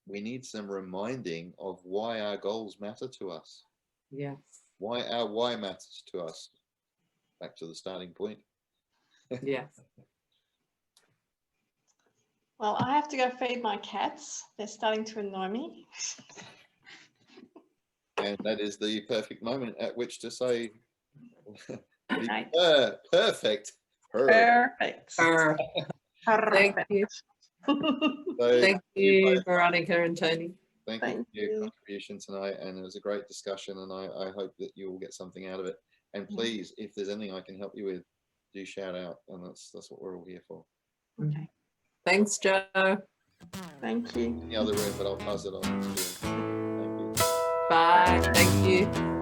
we need some reminding of why our goals matter to us. Yes. Why our why matters to us. Back to the starting point. Yes. Well, I have to go feed my cats. They're starting to annoy me. And that is the perfect moment at which to say, Okay. perfect. Perfect. Thank you. So, Thank you, Veronica and Tony. Thank you for your contribution tonight, and it was a great discussion, and I hope that you will get something out of it. And please, if there's anything I can help you with, do shout out, and that's what we're all here for. Okay. Thanks, Joe. Thank you. In the other room, but I'll pass it on. Thank you. Bye. Thank you.